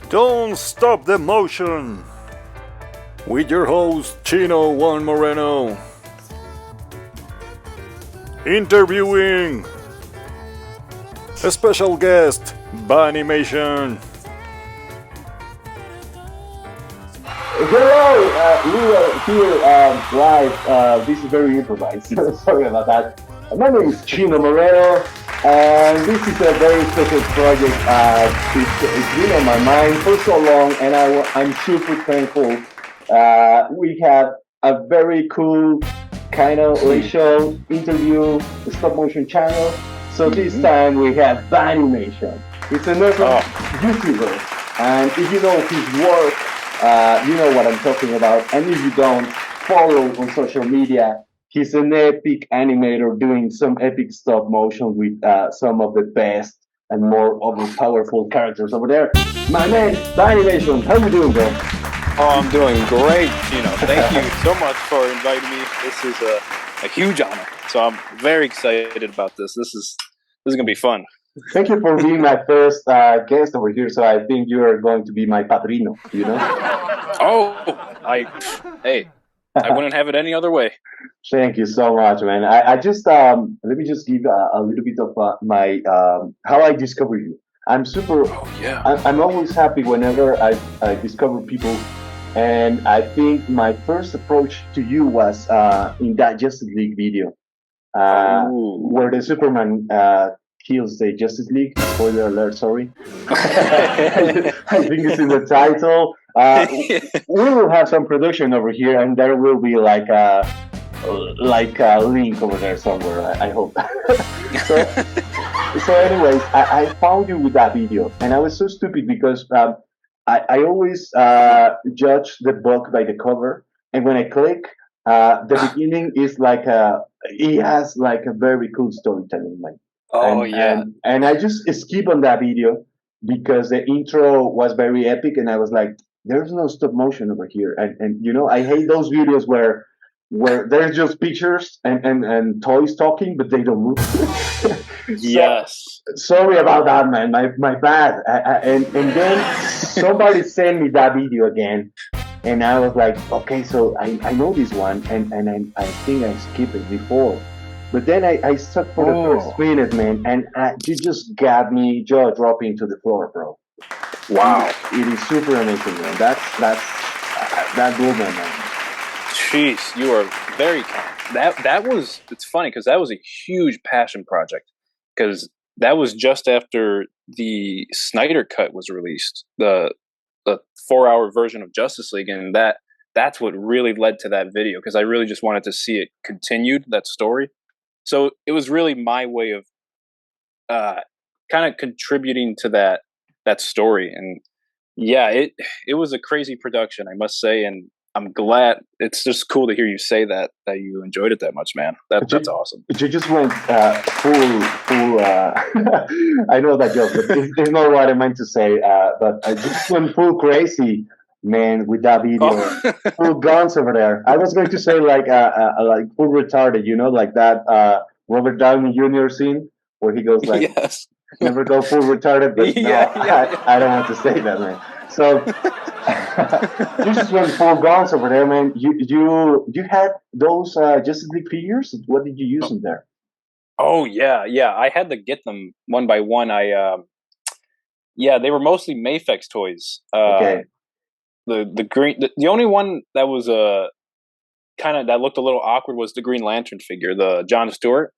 Don't stop the motion! With your host, Chino Juan Moreno. Interviewing a special guest, VANIMATION. Hello, we are here live. This is very improvised. Sorry about that. My name is Chino Moreno, and this is a very special project. It's been on my mind for so long, and I'm super thankful. We have a very cool kind of show, interview, stop motion channel. So this time we have VANIMATION. It's another YouTuber, and if you know his work, you know what I'm talking about. And if you don't, follow on social media. He's an epic animator doing some epic stop motion with some of the best and more powerful characters over there. My man, VANIMATION, how you doing, bro? Oh, I'm doing great, Thank you so much for inviting me. This is a huge honor. So I'm very excited about this. This is gonna be fun. Thank you for being my first guest over here. So I think you are going to be my padrino, Oh, I wouldn't have it any other way. Thank you so much, man. I just let me just give a little bit of my how I discovered you. I'm super. Oh yeah. I'm always happy whenever I discover people, and I think my first approach to you was in that Justice League video, where the Superman kills the Justice League. Spoiler alert, sorry. I think it's in the title. We will have some production over here, and there will be like a link over there somewhere. I hope. so anyways, I found you with that video, and I was so stupid because I always judge the book by the cover, and when I click, the beginning is like it has like a very cool storytelling, like. Oh, and I just skip on that video because the intro was very epic, and I was like, "There's no stop motion over here." And I hate those videos where there's just pictures and toys talking, but they don't move. Yes. Sorry about that, man. My bad. And then somebody sent me that video again, and I was like, okay, so I know this one, and I think I skipped it before. But then I stuck for the first minute, man, and you just got me jaw dropping to the floor, bro. Wow. It is super amazing, man. That blew my mind. Jeez, you are very kind. That was, it's funny because that was a huge passion project, because that was just after the Snyder Cut was released, the 4-hour version of Justice League, and that's what really led to that video, because I really just wanted to see it continued, that story. So it was really my way of kind of contributing to that story. And yeah, it was a crazy production, I must say, and I'm glad. It's just cool to hear you say that you enjoyed it that much, man. That's awesome. You just went full. I know that joke, but it's not what I meant to say. But I just went full crazy, man, with that video. Full guns over there. I was going to say like full retarded, like that Robert Downey Jr. scene where he goes like, yes. Never go full retarded, but I don't want to say that, man. So you just went full guns over there, man. You had those Justice League figures. What did you use in there? Oh yeah. I had to get them one by one. They were mostly Mafex toys. Okay. The green, the only one that was that looked a little awkward was the Green Lantern figure, the John Stewart.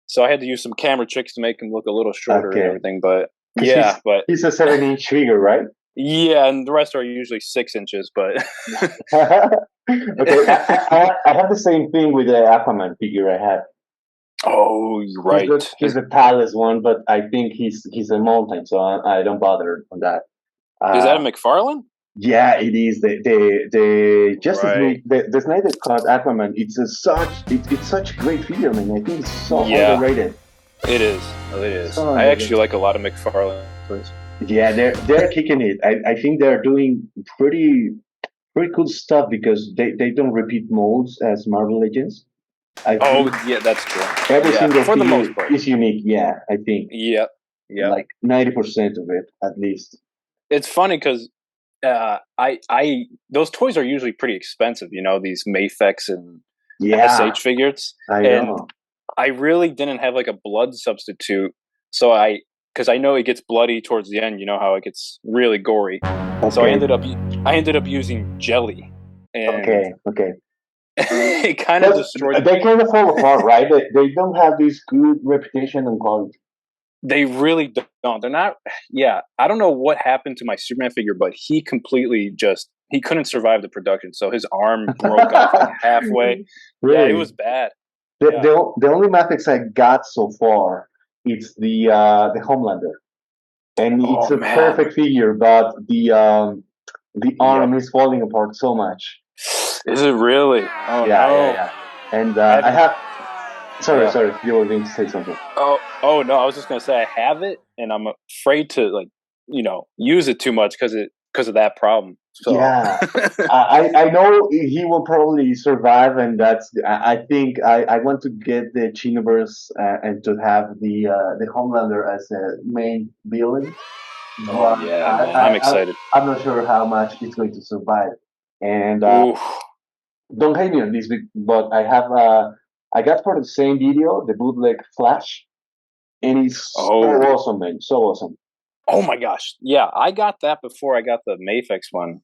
So I had to use some camera tricks to make him look a little shorter and everything. But he's a 7-inch figure, right? Yeah, and the rest are usually 6 inches. But okay, I have the same thing with the Aquaman figure I had. Oh, right. He's the tallest one, but I think he's a mountain, so I don't bother on that. Is that a McFarlane? Yeah, it is the Justice League, the Snyder Cut Aquaman. It's such a great figure, man. I think it's so underrated. It is. So I actually like a lot of McFarlane toys. Yeah, they're kicking it. I think they're doing pretty cool stuff because they don't repeat molds as Marvel Legends. Yeah, that's true. Every single for the most figure part is unique. Yeah, I think. Yep. Like 90% of it, at least. it's funny because I those toys are usually pretty expensive. You know, these Mafex and Yeah, SH figures, I and know. I really didn't have like a blood substitute, so because I know it gets bloody towards the end. You know how it gets really gory, so Okay, I ended up using jelly, and okay. it kind of Because destroyed. they kind of fall apart, right? They don't have this good reputation and quality. They really don't. They're not. Yeah, I don't know what happened to my Superman figure, but he couldn't survive the production, so his arm broke off like halfway. Yeah, it Really? was bad. The, Yeah. the only Matrix I got so far it's the Homelander, and it's Oh a man. perfect figure, but the Yep. arm is falling apart so much. Is it really? Oh no. Yeah. And Have I you? have. Yeah. Sorry, you were going to say something. Oh no. I was just gonna say I have it, and I'm afraid to like use it too much because of that problem. So. Yeah, I know he will probably survive, and I think I want to get the Chinoverse and to have the Homelander as a main villain, Oh but yeah, man. I'm excited. I'm not sure how much it's going to survive. And Ooh. don't hate me on this, but I got for the same video the bootleg Flash, and it's so Oh. awesome, man, so awesome. Oh my gosh. Yeah, I got that before I got the Mafex one.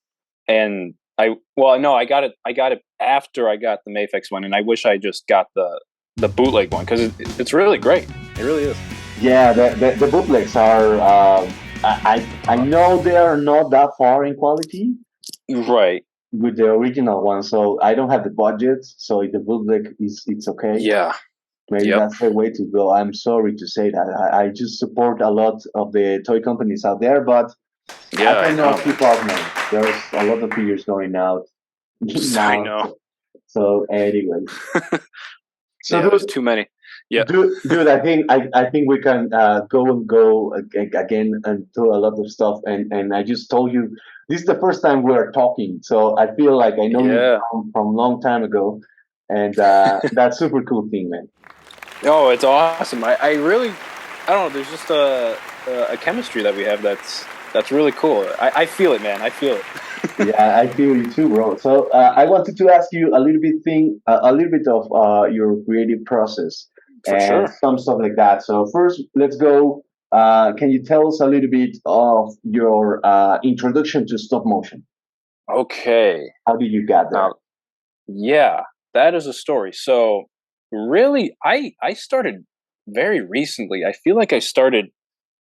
And I got it after I got the Mafex one, and I wish I just got the bootleg one because it's really great. It really is. Yeah, the bootlegs are. I know they are not that far in quality Right. with the original one, so I don't have the budget. So if the bootleg is it's okay. Yeah. Maybe Yep. that's the way to go. I'm sorry to say that. I just support a lot of the toy companies out there, but I Yeah, I cannot know. keep up, man. There's a lot of figures going out I now. know. So anyway, so Yeah, there's too many. Yeah, dude, I think we can go again and do a lot of stuff. And I just told you this is the first time we're talking, so I feel like I know you yeah. from long time ago, and that's super cool thing, man. Oh, it's awesome. I really, I don't know. There's just a chemistry that we have that's really cool. I feel it, man. I feel it. Yeah, I feel you too, bro. So I wanted to ask you a little bit of your creative process For and sure. some stuff like that. So first, let's go. Can you tell us a little bit of your introduction to stop motion? Okay. How did you get there? Now, yeah, that is a story. So really, I started very recently. I feel like I started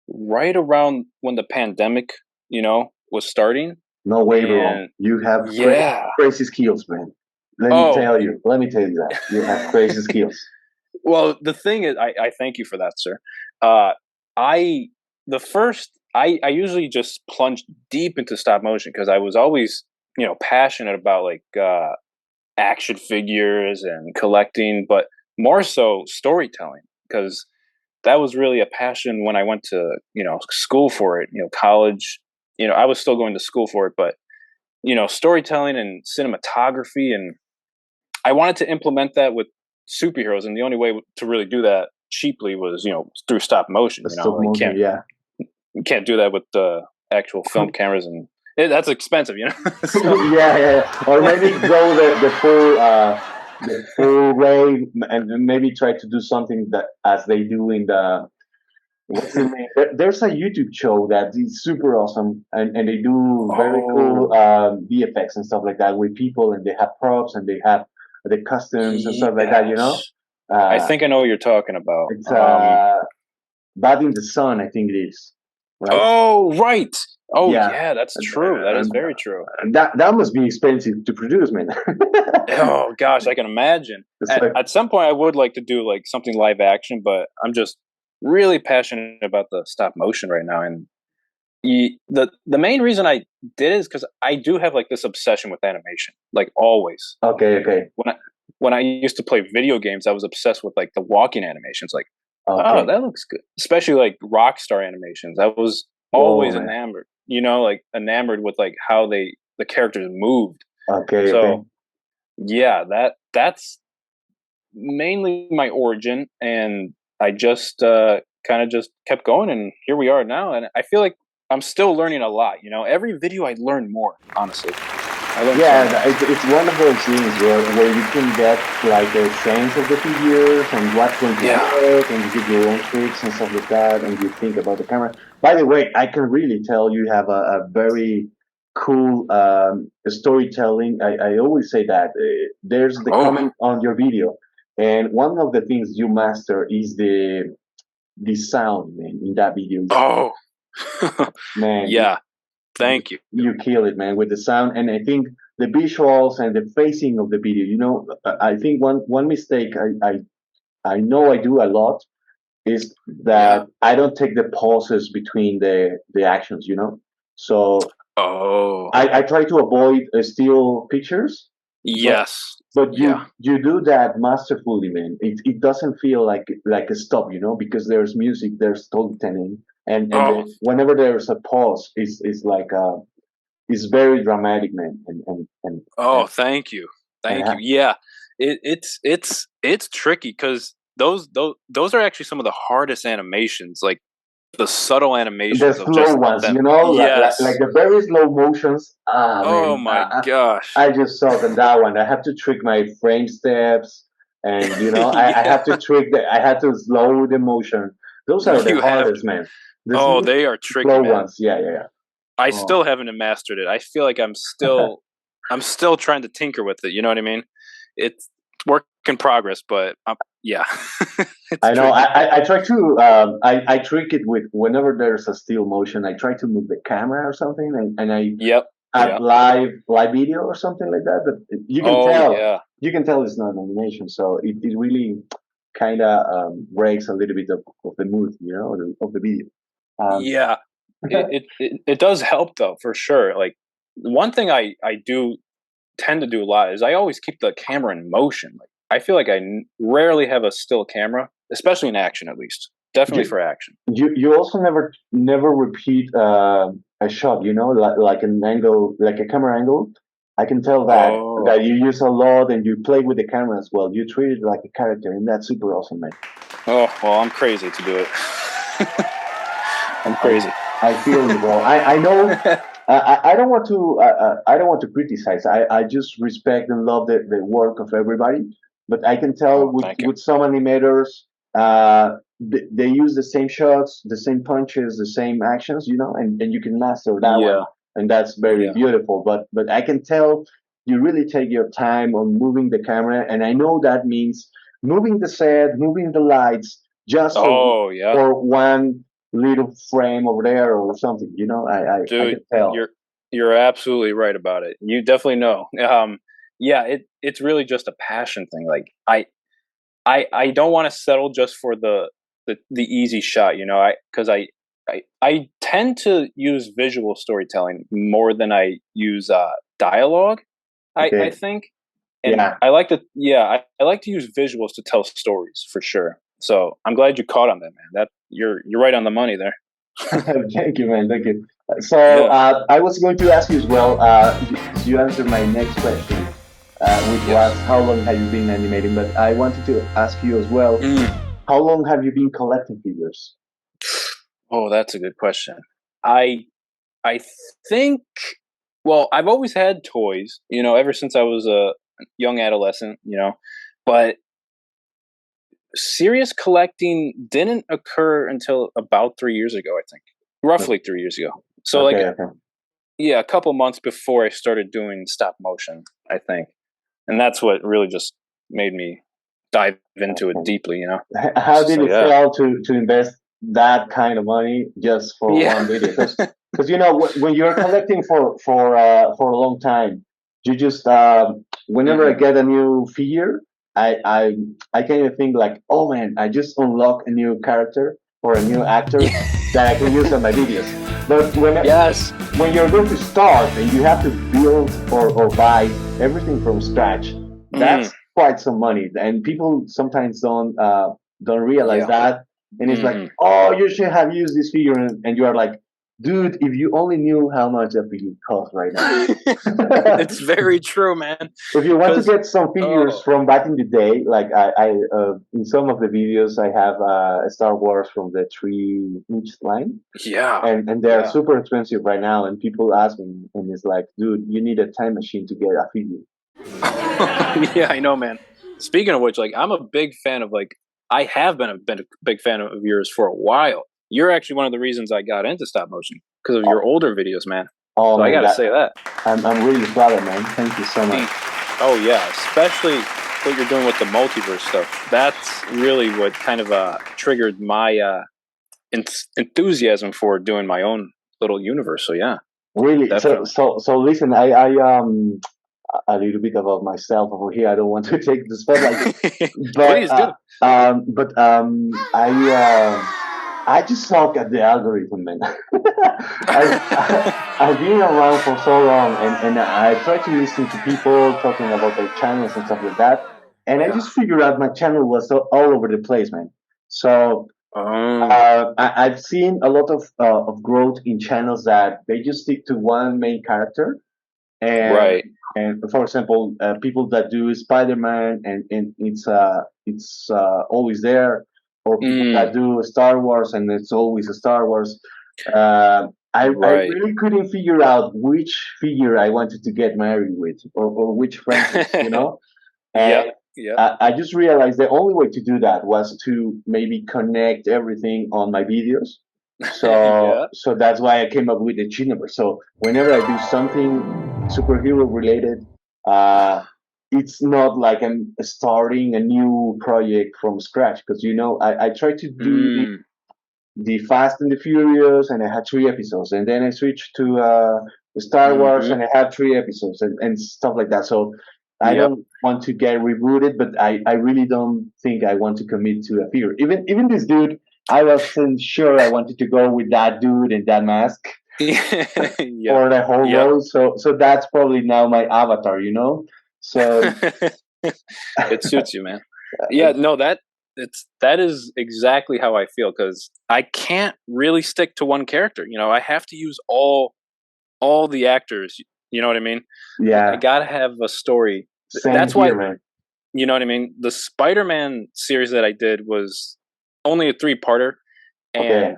right around when the pandemic, was starting. No way, bro. And You have yeah. crazy skills, man. Oh, Let me tell you that you have crazy skills. well, the thing is, I thank you for that, sir. Uh, I I usually just plunged deep into stop motion because I was always passionate about like action figures and collecting, but more so storytelling because that was really a passion when I went to school for it. College. I was still going to school for it, but storytelling and cinematography, and I wanted to implement that with superheroes, and the only way to really do that cheaply was through stop motion. The stop Like motion, yeah. you can't do that with the actual film cameras, and that's expensive. So Yeah. Or maybe go the full way, and maybe try to do something that as they do in the what's the name? There's a YouTube show that is super awesome, and they do very cool oh VFX and stuff like that with people, and they have props and they have the costumes and stuff like that. You know, yes, I uh, think I know what you're talking about. it's Bad in the Sun, I think it is, right? Oh right. Oh Yeah, yeah, that's true. That is and very true. that must be expensive to produce, man. Oh gosh, I can imagine. It's At, like at some point, I would like to do like something live action, but I'm just really passionate about the stop motion right now. And the main reason I did is because I do have like this obsession with animation, like always. okay, When I used to play video games, I was obsessed with like the walking animations. Like, oh, okay. that looks good, especially like Rockstar animations. I was Whoa, always man. enamored, like enamored with like how the characters moved. Okay. So yeah, that's mainly my origin, and I just kind of just kept going, and here we are now. And I feel like I'm still learning a lot. You know, every video I learn more. Honestly, I learn so Yeah, much. it's one of those things where you can get like a sense of the figures and what's going to Yeah. work, and you give your own tricks and stuff like that, and you think about the camera. By the way, I can really tell you have a very cool storytelling. I always say that there's the Oh. comment on your video, and one of the things you master is the sound, man, in that video. Oh. Man, Yeah. Thank you. you kill it, man, with the sound. And I think the visuals and the facing of the video, you know, I think one mistake I know I do a lot is Yeah. that I don't take the pauses between the actions, you know. So Oh. I try to avoid still pictures, but Yes. but Yeah. you do that masterfully, man. It doesn't feel like a stop, you know, because there's music, there's storytelling, Oh. whenever there's a pause, it's like it's very dramatic, man, Oh. Thank you. and Thank you. Yeah. It's tricky because those are actually some of the hardest animations, like the subtle the animations of slow just ones, them. you know, like Yes. the very slow motions. Ah, Oh man, my gosh. I just saw that one. I have to trick my frame steps, and you know, I Yeah. have to I had to slow the motion. Those are the You have to. hardest, man. The Oh, smooth, they are tricky, slow man. ones, yeah, yeah, yeah. I Oh. still haven't mastered it. I feel like I'm still trying to tinker with it. You know what I mean? It's work in progress, but yeah, it's I know. tricky. I try to I trick it with whenever there's a still motion. I try to move the camera or something, and I Yep. add Yeah. live video or something like that. But Oh yeah. you can tell it's not an animation, so it really kind of breaks a little bit of the mood, you know, of the video. Um, Yeah. It does help though, for sure. Like one thing I do tend to do a lot is I always keep the camera in motion. Like I feel like rarely have a still camera, especially in action at least. Definitely you for action. you also never repeat a shot, you know, like an angle, like a camera angle. I can tell Oh. that you use a lot and you play with the camera as well. You treat it like a character, and that's super awesome, man. Oh, well, I'm crazy to do it. I'm crazy. I feel you, bro. I know. I don't want to. I don't want to criticize. I just respect and love the work of everybody. But I can tell Oh, thank you. with some animators, they use the same shots, the same punches, the same actions, you know, and you can master that one, Yeah. and that's very Yeah. beautiful. But I can tell you really take your time on moving the camera, and I know that means moving the set, moving the lights, just Oh, yeah. for one little frame over there or something. You know, I Dude, can tell. you're absolutely right about it. You definitely know. Yeah, it's really just a passion thing. Like I don't want to settle just for the easy shot, you know. I tend to use visual storytelling more than I use dialogue. I Okay, think, and yeah. I like to I like to use visuals to tell stories for sure. So I'm glad you caught on that, man. That you're right on the money there. Thank you, man. Thank you. So Yeah. I was going to ask you as well. You answered my next question, which was Yes. how long have you been animating? But I wanted to ask you as well, Mm. how long have you been collecting figures? Oh, that's a good question. I I think well, I've always had toys, you know, ever since I was a young adolescent, you know, but serious collecting didn't occur until about 3 years ago, I think. Roughly 3 years ago. So like Okay, okay. yeah, a couple months before I started doing stop motion, I think. And that's what really just made me dive into it Okay. deeply, you know. How did So it yeah. feel to invest that kind of money just for Yeah. one video? Because you know when you're collecting for a long time, you just whenever I Mhm. get a new figure, I I I kind of think like, oh man, I just unlock a new character or a new actor that I can use on my videos. But Yes. when you're going to start and you have to build or buy everything from scratch, Mhm. that's quite some money, and people sometimes don't realize Yeah. that. And it's like, Mhm. oh, you should have used this figure, and you are like, dude, if you only knew how much that video costs right now. It's very true, man. If you want to 'Cause- get some figures oh. from back in the day, like I in some of the videos I have Star Wars from the 3-inch line, Yeah. and they're Yeah. super expensive right now. And people ask me, and it's like, dude, you need a time machine to get a figure. Yeah, I know, man. Speaking of which, like, I'm a big fan of, like, I have been a big fan of yours for a while. You're actually one of the reasons I got into stop motion because of your older videos, man. Oh, So I man, gotta say that. I'm really flattered, man. Thank you so much. Oh yeah, especially what you're doing with the multiverse stuff. That's really what kind of triggered my enthusiasm for doing my own little universe. So yeah, Really? definitely. So listen, I a little bit about myself over here. I don't want to take the spotlight, Please do. but I just suck at the algorithm, man. I've been around for so long, and I try to listen to people talking about their channels and stuff like that, and I just figured out my channel was all over the place, man. So I've seen a lot of growth in channels that they just stick to one main character, and Right. and for example, people that do Spider-Man and it's always there, or people that do Star Wars and it's always a Star Wars. I Right. really couldn't figure out which figure I wanted to get married with, or which franchise, you know. And Yeah. I just realized the only way to do that was to maybe connect everything on my videos. So Yeah. so that's why I came up with the G number. So whenever I do something superhero related, it's not like I'm starting a new project from scratch, because I try to do the Fast and the Furious, and I had 3 episodes, and then I switched to Star Wars, and I had 3 episodes, and stuff like that. So I Yep. don't want to get rebooted, but I really don't think I want to commit to a figure. Even this dude, I wasn't sure I wanted to go with that dude and that mask Yep. for the whole Yep. role. So that's probably now my avatar, you know. So It suits you, man. Yeah, no, that is exactly how I feel, because I can't really stick to one character. You know, I have to use all the actors. You know what I mean? I yeah, gotta have a story. same That's here, why, man. you know what I mean? The Spider-Man series that I did was only a 3-parter, Okay. and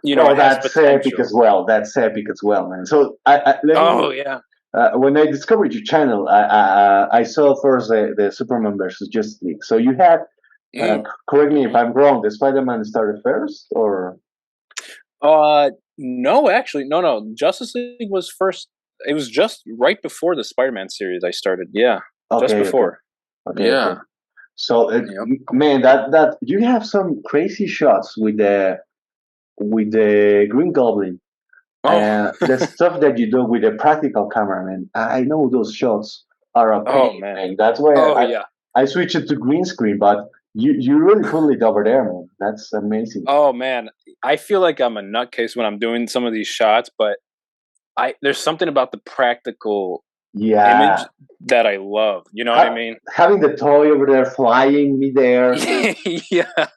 you know, Well, it has that's epic potential. as well. That's epic as well, man. So let Oh me. yeah. When I discovered your channel, I saw first the Superman versus Justice League. So you had, correct me if I'm wrong, the Spider-Man started first, or? No, actually, no. Justice League was first. It was just right before the Spider-Man series I started. Yeah, just Okay, before. okay. Yeah. So, Yep. man, that you have some crazy shots with the Green Goblin. Oh. The stuff that you do with the practical camera, man. I know those shots are a Oh pain, man. man. That's why Oh yeah. I switched it to green screen, but you really pulled it over there, man. That's amazing. Oh man. I feel like I'm a nutcase when I'm doing some of these shots, but there's something about the practical Yeah. image that I love. You know what I mean? Having the toy over there flying midair. Yeah.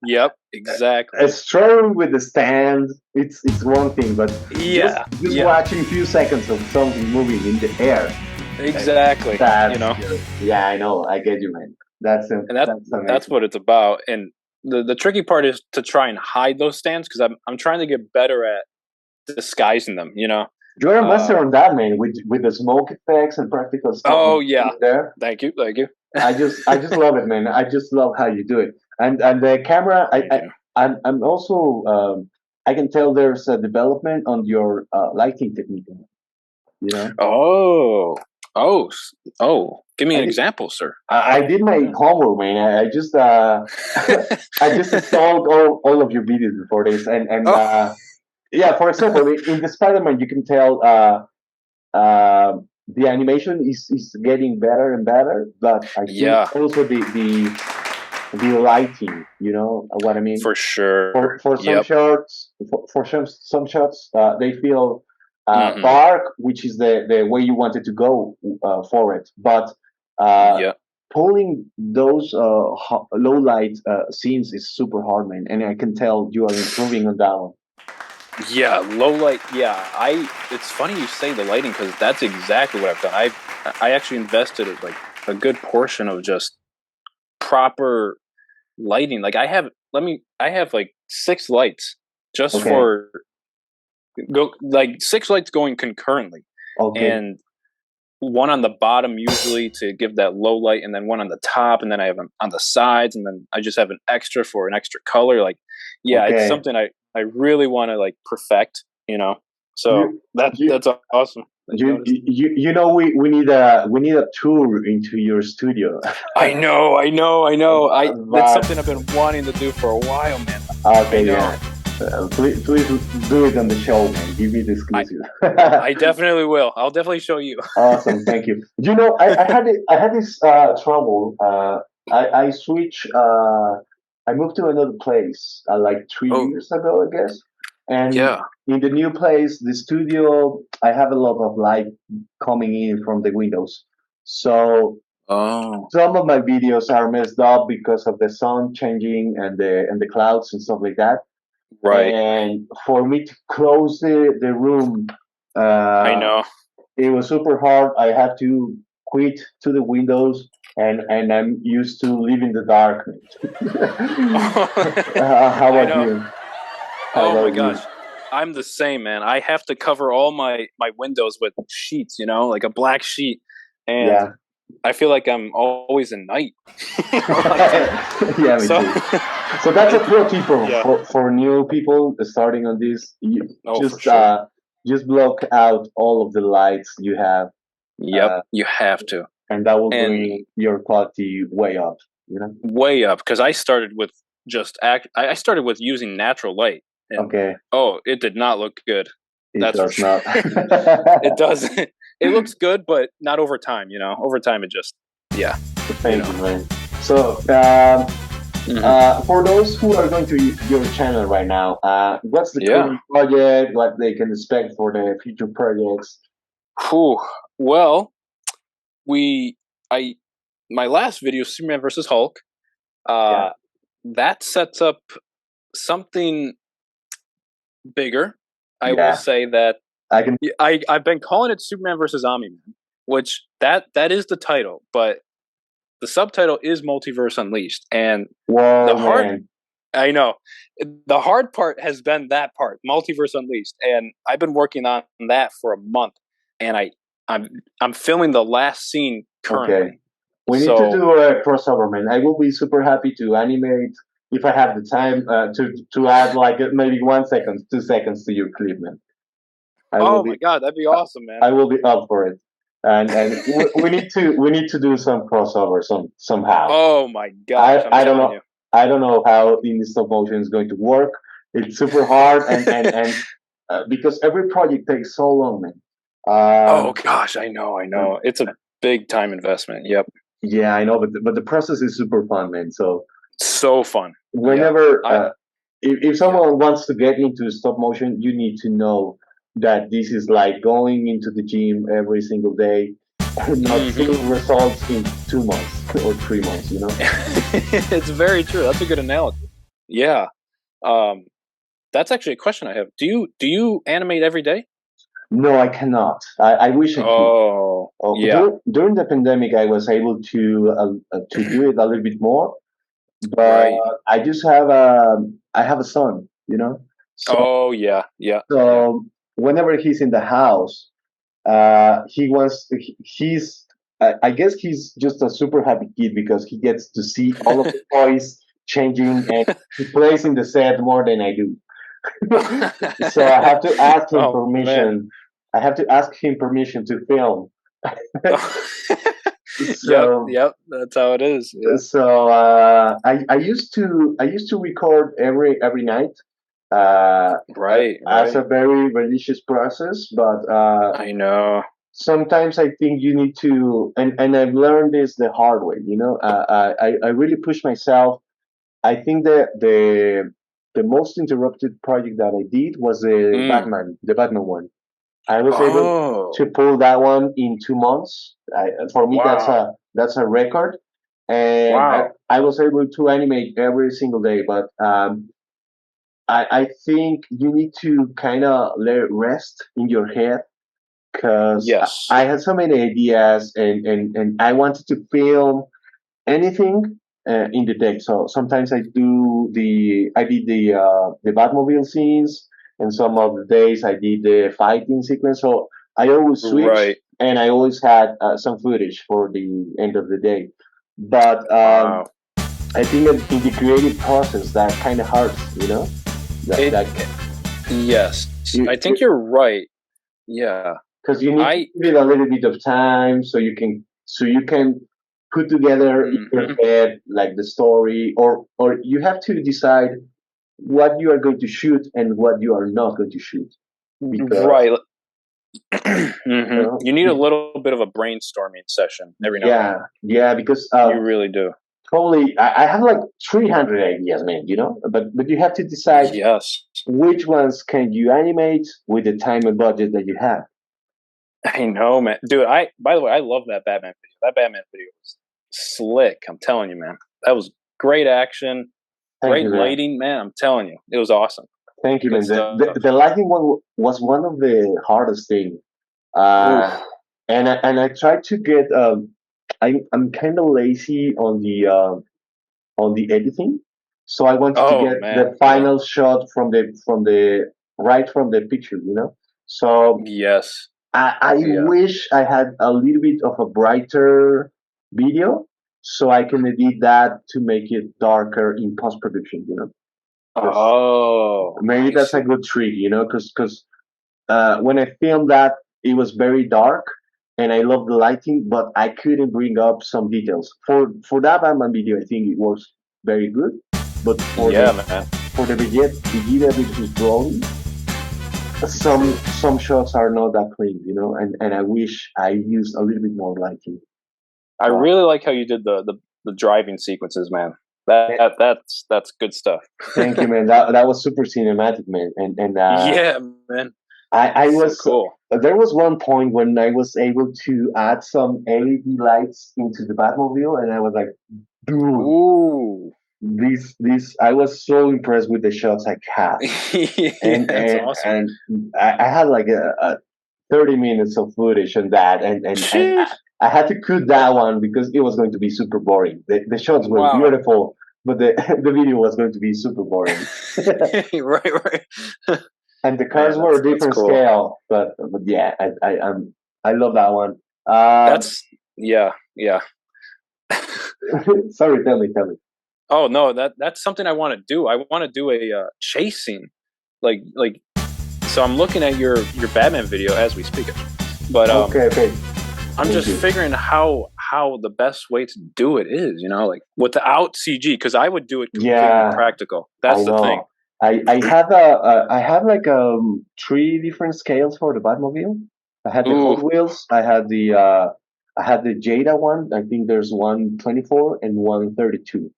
Yep. Exactly. Struggling with the stand, it's one thing, but Yeah. just watching a few seconds of something moving in the air. Exactly. That's You know. good. Yeah, I know. I get you, man. That's amazing. That's what it's about. And the tricky part is to try and hide those stands, because I'm trying to get better at disguising them. You know. You're a master on that, man, with the smoke effects and practical stuff. Oh yeah. There. Thank you. I just love it, man. I just love how you do it, and the camera. I'm also I can tell there's a development on your lighting technique. You know. Oh. Give me an example, sir. I did my homework, man. I just I just installed all of your videos before this, and yeah. For example, in the Spider-Man, you can tell the animation is getting better and better, but I think also the lighting. You know what I mean? For sure. For some shots, for some shots, they feel dark, which is the way you wanted to go for it. But pulling those low light scenes is super hard, man, and I can tell you are improving on that one. Yeah, low light. Yeah, it's funny you say the lighting because that's exactly what I've done. I actually invested like a good portion of just proper lighting. Like I have like 6 lights just Okay. for go like 6 lights going concurrently, Okay. and one on the bottom usually to give that low light, and then one on the top, and then I have them on the sides, and then I just have an extra for an extra color. Like, yeah, it's Okay. something I really want to like perfect, you know. So You, you, that's awesome that you noticed. you know, we need a tour into your studio. I know. I That's But something I've been wanting to do for a while, man. I okay, know. yeah. Please do it on the show, man. Give me the exclusive. I definitely will. I'll definitely show you. Awesome, thank you. You know, I had this trouble. I switched. I moved to another place like three Oh, years ago, I guess. And yeah. in the new place, the studio, I have a lot of light coming in from the windows. So Oh, some of my videos are messed up because of the sun changing and the clouds and stuff like that. right. And for me to close the room, I uh, know. it was super hard. I had to quit to the windows, and I'm used to live in the dark. How I about know. you? How Oh my about gosh. you? I'm the same, man. I have to cover all my windows with sheets, you know, like a black sheet. And Yeah. I feel like I'm always in night. Like, Yeah, me so too. So that's a pro tip yeah. for new people starting on this. You Oh, for sure. just block out all of the lights you have, Yep, uh, you have to. and that will And bring your quality way up. You know. way up because I started with I started with using natural light, and Okay, oh, it did not look good. it That's for does sure. not. It doesn't. It looks good, but not over time. You know, over time it just yeah. Thank you, man. So, Mhm. for those who are going to your channel right now, what's the Yeah. current project? What they can expect for the future projects? Whew. Well, we I my last video, Superman versus Hulk. Yeah, Uh, that sets up something bigger. I will yeah, say that I can. I've been calling it Superman versus Omni Man, which that is the title, but the subtitle is Multiverse Unleashed. And the Whoa, hard man. I know the hard part has been that part, Multiverse Unleashed, and I've been working on that for a month, and I'm I'm filming the last scene Okay, currently. we need to So do a crossover, man. I will be super happy to animate if I have the time to add like maybe 1 second, 2 seconds to your clip, man. I will oh be my god, that'd be awesome, man. I will be up for it. And we need to do some crossover somehow. Oh my gosh, I'm I don't telling know you. how in stop motion is going to work. It's super hard and because every project takes so long, man. Oh Um, gosh, I know. It's a big time investment. Yep. yeah, I know, but the process is super fun, man. So So fun. Yeah. whenever I if yeah. someone wants to get into stop motion, you need to know that this is like going into the gym every single day and not Mhm. seeing results in 2 months or 3 months, you know? It's very true. That's a good analogy. Yeah. Um, that's actually a question I have. Do you animate every day? No, I cannot. I wish I could. Oh, Oh, yeah. during the pandemic, I was able to do it a little bit more, but Right. I have a son, you know? So, Oh, yeah. Yeah. Yeah. so whenever he's in the house, he wants he's I guess he's just a super happy kid because he gets to see all of the toys changing and he plays in the set more than I do. So I have to ask him Oh man. permission. I have to ask him permission to film. Yep. So Yep. That's how it is. Yeah. I used to record every night uh, Right. as a Right. very religious process, but I know. sometimes I think you need to, and I've learned this the hard way. You know, I really push myself. I think that the most interrupted project that I did was Mm. The Batman one. I was able Oh. to pull that one in 2 months. For me, Wow. that's a record, and Wow. I was able to animate every single day. But I think you need to kind of let it rest in your head because Yes. I had so many ideas and I wanted to film anything in the deck. So sometimes I did the Batmobile scenes, and some of the days I did the fighting sequence. So I always switch, Right. and I always had some footage for the end of the day. But Wow. I think that in the creative process, that kind of hurts, It, that yes. you I think you're right. Yeah. because you need to I. give it a little bit of time so you can put together in your Mhm. head like the story, or you have to decide what you are going to shoot and what you are not going to shoot because Right. You need a little bit of a brainstorming session every now and then. yeah, because You really do. probably I have like 300 ideas, man, but you have to decide Yes. which ones can you animate with the time and budget that you have. I know, man. Dude, by the way, I love that Batman video. That Batman video was slick. I'm telling you, man. That was great action, Thank great you, man. lighting, man. I'm telling you. It was awesome. Thank you, Good man. stuff. The lighting one was one of the hardest thing. Oof. And I tried to get I'm kind of lazy on the editing, so I wanted to Oh get man. the Yeah. final shot from the right from the picture. So Yes. I Yeah. wish I had a little bit of a brighter video so I can edit that to make it darker in post production. Because Oh, maybe I that's a see. good trick. Because when I filmed that, it was very dark, and I love the lighting, but I couldn't bring up some details. For that Batman video, I think it was very good, but for Yeah, the man. for the Vegeta with his Broly, some shots are not that clean, and I wish I used a little bit more lighting. I Uh, really like how you did the driving sequences, man. That's good stuff. Thank you, man. That was super cinematic, man, and Yeah, man. I So was cool. there was one point when I was able to add some LED lights into the Batmobile, and I was like, dude, Ooh. this I was so impressed with the shots I had, Yeah, and that's and awesome. and I had like a 30 minutes of footage on that, and Sheesh. I had to cut that one because it was going to be super boring. The shots were Wow. beautiful, but the the video was going to be super boring. Right, right. And the cars Man, were a that's different cool. scale, but yeah, I love that one. Uh, That's yeah, yeah. sorry, tell me. Oh no, that's something I want to do. I want to do a chase scene, like. So I'm looking at your Batman video as we speak, but Okay. I'm Thank just you. figuring how the best way to do it is, like without CG, because I would do it completely Yeah, practical. I That's the thing. know. I have like three different scales for the Batmobile. I had the Ooh, Hot Wheels. I had the Jada one. I think there's 124 and 132.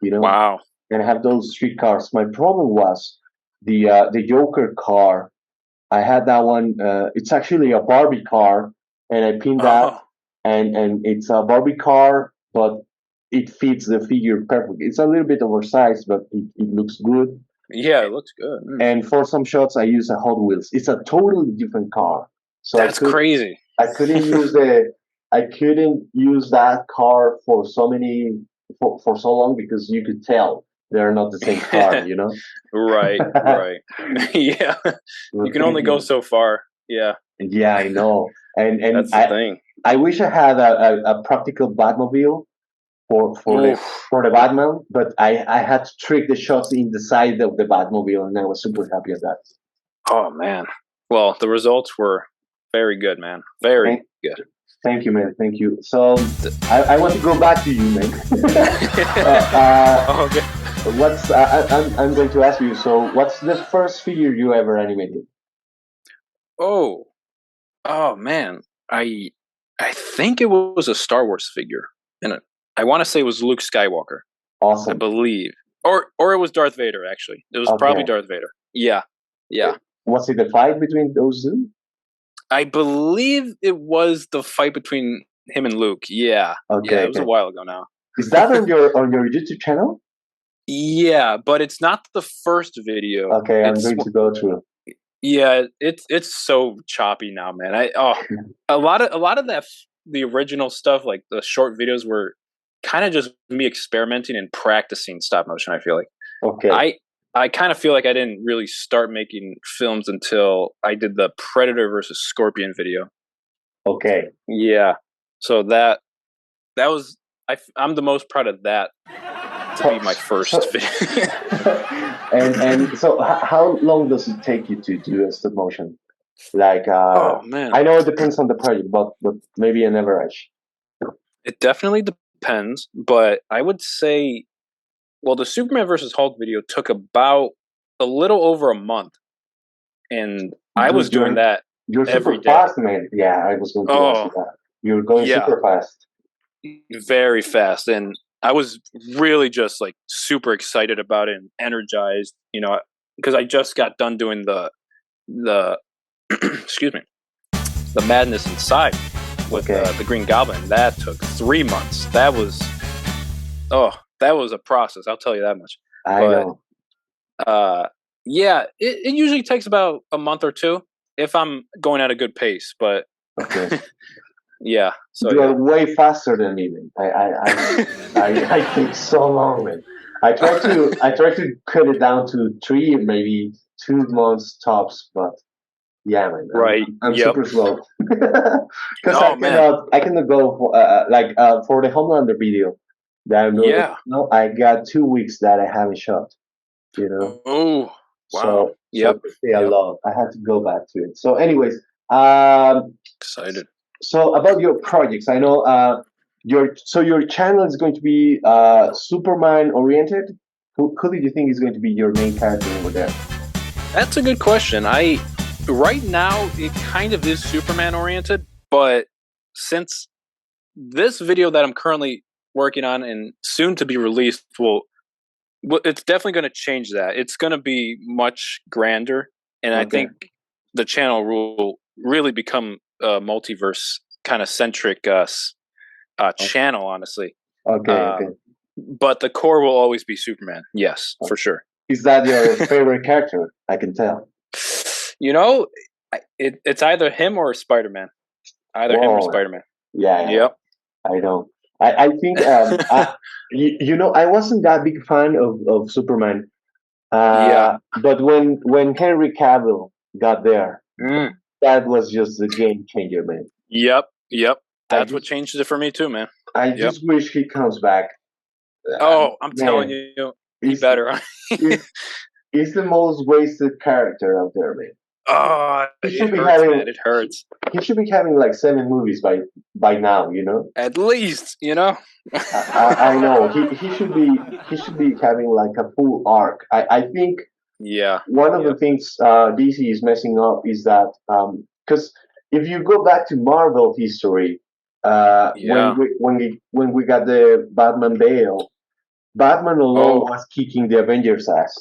You know, wow. and I have those three cars. My problem was the Joker car. I had that one. It's actually a Barbie car, and I pinned that, Oh, and it's a Barbie car, but it fits the figure perfectly. It's a little bit oversized, but it looks good. yeah, it looks good. And for some shots, I use a Hot Wheels. It's a totally different car, so That's crazy. I couldn't use that car for for so long because you could tell they're not the same car. Right, right. Yeah, you Well, can thank only go you. so far. Yeah, Yeah, I know. And that's the thing. I wish I had a practical Batmobile Oof. for the Batman, but I had to trick the shots in the side of the Batmobile, and I was super happy at that. Oh man. Well, the results were very good, man. Very Thank, good. thank you, man. Thank you. So I want to go back to you, man. Okay. I'm going to ask you. So, what's the first figure you ever animated? Oh, oh man. I I think it was a Star Wars figure, and I want to say it was Luke Skywalker. I Awesome. believe, or it was Darth Vader. Actually, it was probably Okay. Darth Vader. Yeah, yeah. Was it a fight between those two? I believe it was the fight between him and Luke. Yeah, yeah. Okay, It was a okay. while ago now. Is that on your YouTube channel? Yeah, but it's not the first video. Okay, I'm It's going to go through. yeah, it's so choppy now, man. A lot of the original stuff, like the short videos, were kind of just me experimenting and practicing stop motion. I feel like Okay, I kind of feel like I didn't really start making films until I did the Predator versus Scorpion video. okay. Yeah, so that was I'm the most proud of that to be my first So, video. and so how long does it take you to do a stop motion? Like, Oh man, I know it depends on the project, but maybe an average. it definitely depends, but I would say, well, the Superman versus Hulk video took about a little over a month, and I was Dude, doing that you're every super day. fast, man. Yeah, I was going to ask you Oh, that. You're going yeah, super fast. very fast, and I was really just like super excited about it and energized, because I just got done doing the excuse me, the Madness Inside with Okay. the Green Goblin. That took 3 months. That was a process. I'll tell you that much. I But know. yeah, it usually takes about a month or two if I'm going at a good pace. But Okay. yeah, so You are yeah. way faster than me, man. I take so long, man. I try to cut it down to 3, maybe 2 months tops, but yeah, man, Right. I'm Yep. super slow. Because Oh man. I cannot go for, for the Homelander video that I'm doing. Yeah. No, I got 2 weeks that I haven't shot. You know, Oh wow. so Yep. they say a Yep. lot. I had to go back to it. So, anyways, um, Excited. so about your projects, I know your channel is going to be Superman oriented. Who did you think is going to be your main character over there? That's a good question. Right now it kind of is Superman oriented, but since this video that I'm currently working on and soon to be released it's definitely going to change that. It's going to be much grander, and I Okay. think the channel will really become a multiverse kind of centric channel, honestly. Okay, okay. But the core will always be Superman. Yes, for sure. Is that your favorite character? I can tell. You know, it's either him or Spider-Man. Either him or Whoa. Spider-Man. Yeah, Yep. I know. I think I wasn't that big fan of Superman. Yeah. But when Henry Cavill got there, Mm. that was just a game changer, man. Yep. That's what just changes it for me too, man. I Yep. just wish he comes back. Oh, I'm telling Man, you, he he's, better. he's the most wasted character out there, man. Oh, He should it be hurts, having man. It hurts. he should be having like 7 movies by now, you know. At least, I know he should be having like a full arc. I think Yeah. one of the Yep. things DC is messing up is that because if you go back to Marvel history, Yeah. when we got the Batman Bale, Batman alone Oh, was kicking the Avengers ass.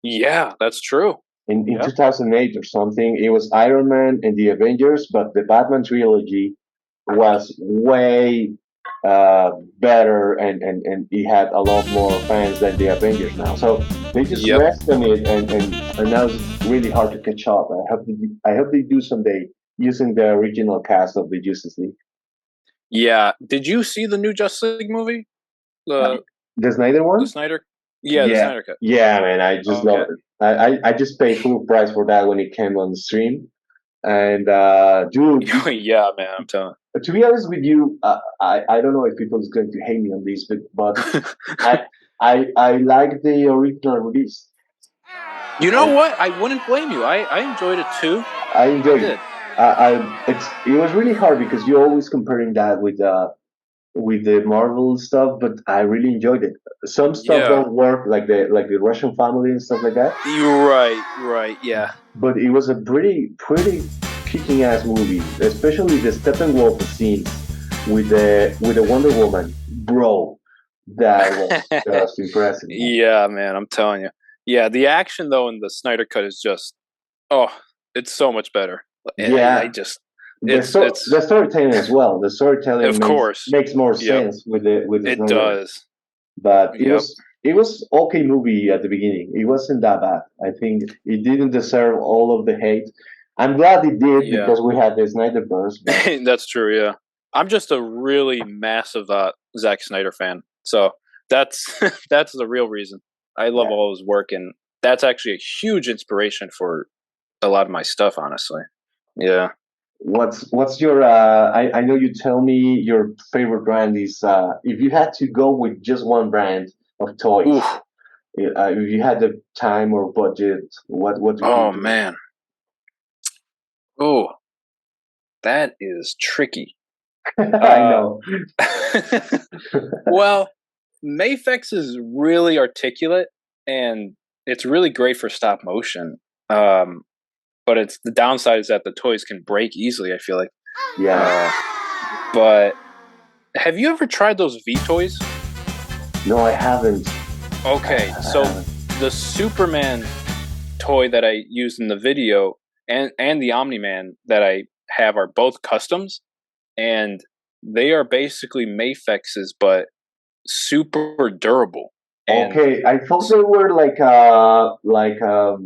yeah. That's true. In Yep. 2008 or something, it was Iron Man and the Avengers, but the Batman trilogy was way better and it had a lot more fans than the Avengers now. So they just Yep. rest on it and now it's really hard to catch up. I hope they do someday using the original cast of the Justice League. Yeah. Did you see the new Justice League movie? The The Snyder the one? Snyder. Yeah, the Yeah. Snyder cut. Yeah, man, I just love Okay. it. I just paid full price for that when it came on the stream. And dude, Yeah, man. I'm telling. to be honest with you, I don't know if people is going to hate me on this, but I like the original release. You know what? I wouldn't blame you. I enjoyed it too. I enjoyed I it. did. It was really hard because you're always comparing that with the Marvel stuff, but I really enjoyed it. Some stuff Yeah. don't work like the Russian family and stuff like that, You're right. Right. Yeah. but it was a pretty kicking ass movie, especially the Steppenwolf scenes with the Wonder Woman, bro. That was just impressive. Man. Yeah, man. I'm telling you. Yeah, the action though in the Snyder cut is just, it's so much better. Yeah. I just, The storytelling as well. The storytelling Of course. makes more Yep. sense with the It Snyder. does. But Yep. it it was okay movie at the beginning. It wasn't that bad. I think it didn't deserve all of the hate. I'm glad it did Yeah. because we had the Snyderverse. But That's true. Yeah, I'm just a really massive Zack Snyder fan, so that's that's the real reason. I love Yeah. all his work, and that's actually a huge inspiration for a lot of my stuff. Honestly, yeah. what's your? I know you tell me your favorite brand is. If you had to go with just one brand of toys, Oof. if you had the time or budget, what would you Oh do? man. Oh, that is tricky. I know. Well, Mafex is really articulate and it's really great for stop motion. But it's the downside is that the toys can break easily, I feel like. Yeah. But have you ever tried those V toys? No, I haven't. Okay, so the Superman toy that I used in the video and the Omni-Man that I have are both customs, and they are basically Mafexes, but super durable. And Okay, I thought they were like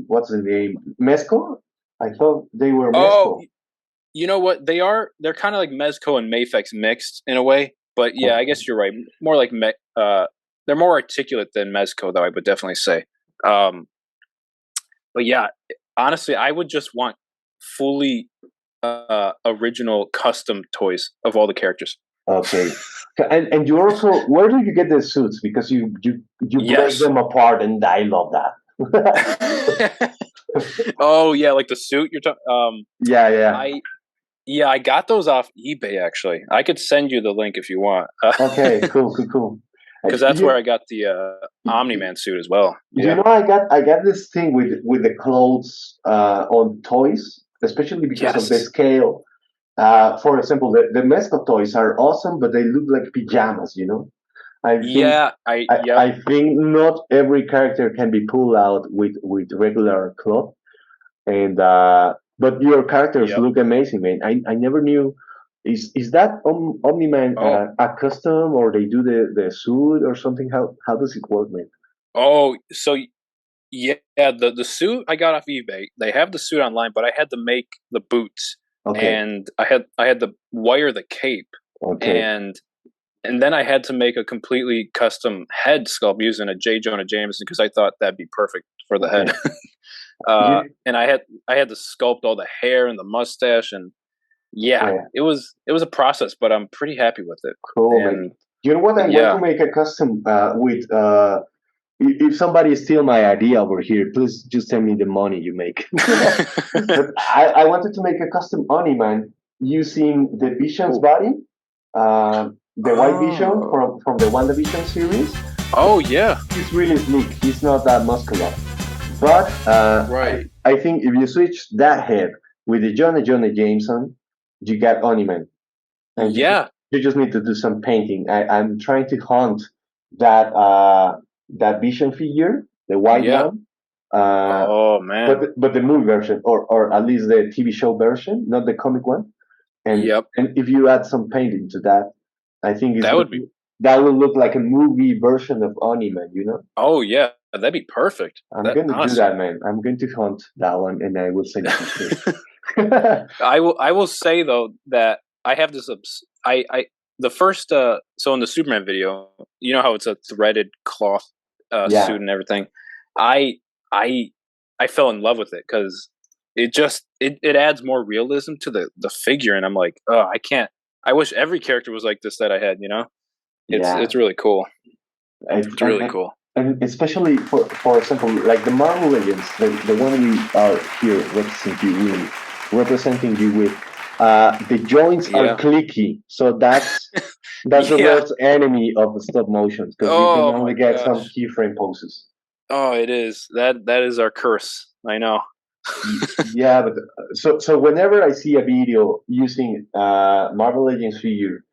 what's the name? Mezco? I thought they were oh, Mezco. you know what? They're kind of like Mezco and Mafex mixed in a way. But yeah, I guess you're right. More like they're more articulate than Mezco, though. I would definitely say. But yeah, honestly, I would just want fully original custom toys of all the characters. Okay. And you also, where do you get the suits? Because you break Yes. them apart, and I love that. Oh yeah, like the suit you're talking. Yeah. I got those off eBay actually. I could send you the link if you want. Okay, cool. Because that's where I got the Omni-Man suit as well. You know, I got this thing with the clothes on toys, especially because of the Yes. scale. For example, the mascot toys are awesome, but they look like pajamas. You know, I think Yeah, I think not every character can be pulled out with regular cloth, and but your characters Yep. look amazing, man. I never knew. Is that Omni-Man Oh. a custom, or they do the suit or something? How does it work, man? Oh, so yeah, the suit I got off eBay. They have the suit online, but I had to make the boots, Okay. and I had to wire the cape, Okay. and then I had to make a completely custom head sculpt using a J. Jonah Jameson because I thought that'd be perfect for the head. And I had to sculpt all the hair and the mustache, and yeah, it was a process, but I'm pretty happy with it. Cool, man. And You know what? I yeah. want to make a custom with. If somebody steal my idea over here, please just send me the money you make. But I wanted to make a custom Oni-Man using the Vision's body, the White Vision from the WandaVision series. Oh yeah, He's really sleek. He's not that muscular. But right. I think if you switch that head with the Jonah Jameson, you get Oni-Man. And you just need to do some painting. I'm trying to hunt that that Vision figure, the white one. Oh man! But the movie version, or at least the TV show version, not the comic one. And and if you add some painting to that, I think that will look like a movie version of Oni-Man. You know? Oh yeah, that'd be perfect. I'm going to do that, man. I'm going to hunt that one, and I will send it to you. I will say though that I have this. The first so in the Superman video, you know how it's a threaded cloth suit and everything. I fell in love with it because it adds more realism to the figure, and I'm like, oh, I can't. I wish every character was like this that I had. You know, it's really cool. It's really cool. And especially for example, like the Marvel Legends, the one we are here representing you with. The joints are clicky, so that's the worst enemy of stop motion because you can only get some keyframe poses. Oh, it is that is our curse. I know. Yeah, but so whenever I see a video using Marvel Legends figure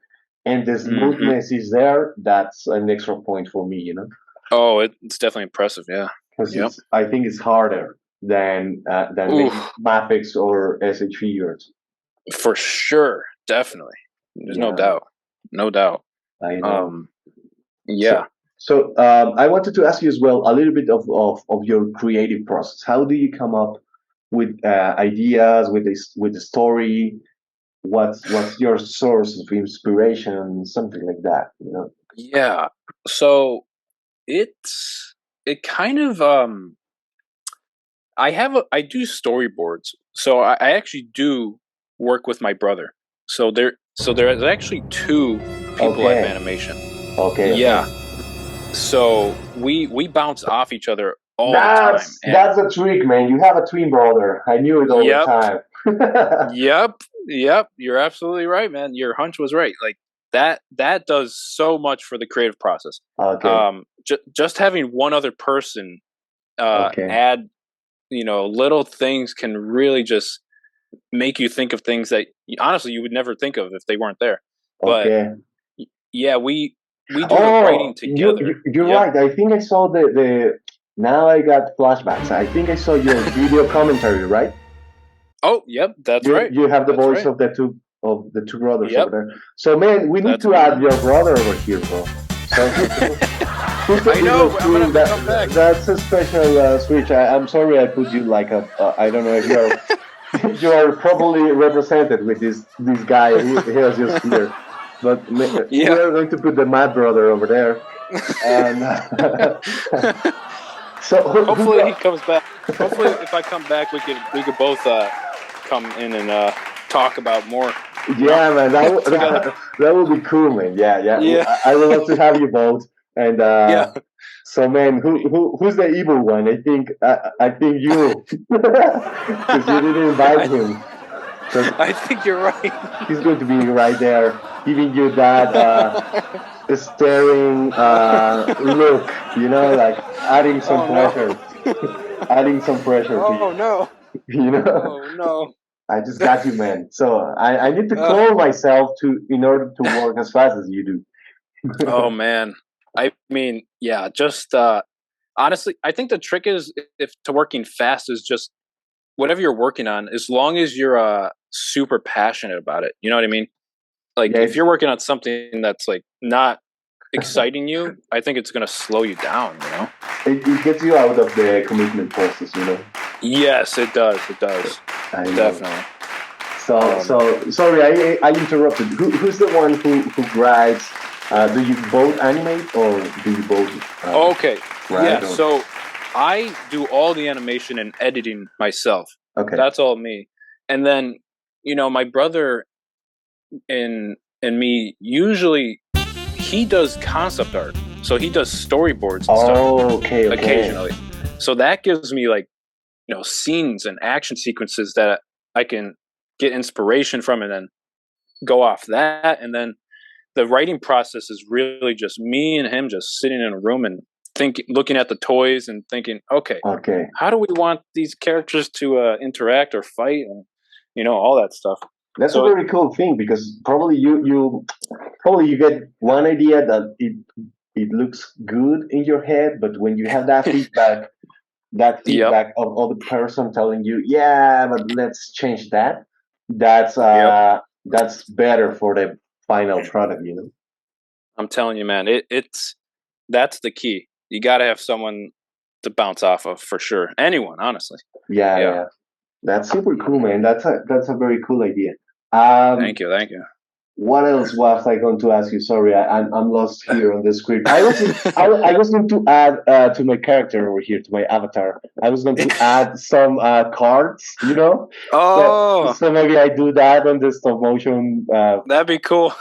and the smoothness is there, that's an extra point for me. You know. Oh, it's definitely impressive. Yeah, because I think it's harder than Mafex or SH figures. For sure, definitely. There's no doubt. I know. Yeah. So I wanted to ask you as well a little bit of your creative process. How do you come up with ideas, with the story? What's your source of inspiration, something like that, you know? Yeah. So it kind of I do storyboards. So I actually do work with my brother. So there's actually two people at Okay, Vanimation. okay, okay. Yeah. So we bounce off each other all the time. And That's a trick, man. You have a twin brother. I knew it all the yep, time. yep. You're absolutely right, man. Your hunch was right. Like that does so much for the creative process. Okay, Just having one other person okay, add, little things can really just make you think of things that honestly you would never think of if they weren't there. But okay. yeah, we do the Oh, writing together. you're Yeah. right. I think I saw the. Now I got flashbacks. I think I saw your video commentary, right? Oh, yep, that's right. You have the That's voice right. of the two brothers over Yep, there. So man, we need that's to me, add man. your brother over here, bro. So who's the I evil know. I'm gonna twin? have to come back. That's a special switch. I'm sorry I put you like a. I don't know if you're you are probably represented with this guy. He was just here, but we Yeah. are going to put the Mad brother over there. And so who Hopefully he got? comes back. Hopefully, if I come back, we could both come in and talk about more. Yeah, man, Together. that would be cool, man. Yeah, yeah. Yeah. I would love to have you both. And Yeah. so, man, who's the evil one? I think you, because you didn't invite I, him. So I think you're right. he's going to be right there, giving you that staring look. You know, like adding some Oh no. pressure, adding some pressure to Oh you. no. You know. Oh no. I just got you, man. So I need to Uh, call myself to in order to work as fast as you do. oh man. I mean, yeah. Just honestly, I think the trick is if to working fast is just whatever you're working on, as long as you're super passionate about it. You know what I mean? Like if Yes, you're working on something that's like not exciting you, I think it's gonna slow you down, you know? it gets you out of the commitment process, you know. Yes, it does. It does. I know. Definitely. So sorry, I interrupted. Who's the one who writes? Do you both animate or do you both Okay. write? Yeah. Or, So I do all the animation and editing myself. okay, That's all me. And then, my brother and me usually he does concept art. So he does storyboards and stuff okay, occasionally. So that gives me like, scenes and action sequences that I can get inspiration from and then go off that. And then the writing process is really just me and him just sitting in a room and looking at the toys and thinking, okay, okay. how do we want these characters to interact or fight and all that stuff. That's a So very cool thing because probably you get one idea that it looks good in your head, but when you have that yep, feedback of other person telling you, yeah, but let's change that. That's yep. that's better for the final product, you know. I'm telling you, man, that's the key. You got to have someone to bounce off of for sure. Anyone, honestly. Yeah, Yeah. yeah. That's super cool, man. That's a very cool idea. Thank you. Thank you. What else was I going to ask you? Sorry, I'm lost here on the script. I was going to add to my character over here, to my avatar. I was going to add some cards, you know. Oh, So maybe I do that on the stop motion that'd be cool.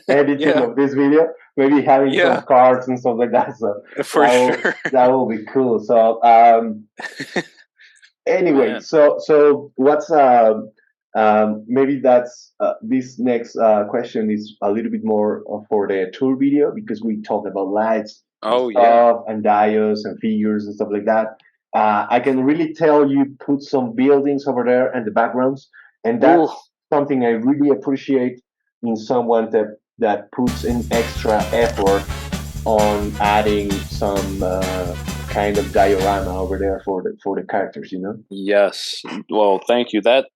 editing Yeah. of this video. Maybe having some Yeah, cards and stuff like that. So for sure. that will be cool. So anyway, Man. so what's maybe that's this next question is a little bit more for the tour video because we talked about lights and Oh, yeah. stuff and diodes and figures and stuff like that. I can really tell you put some buildings over there and the backgrounds, and Ooh, that's something I really appreciate in someone that puts in extra effort on adding some kind of diorama over there for the characters, you know. yes. Well, thank you. That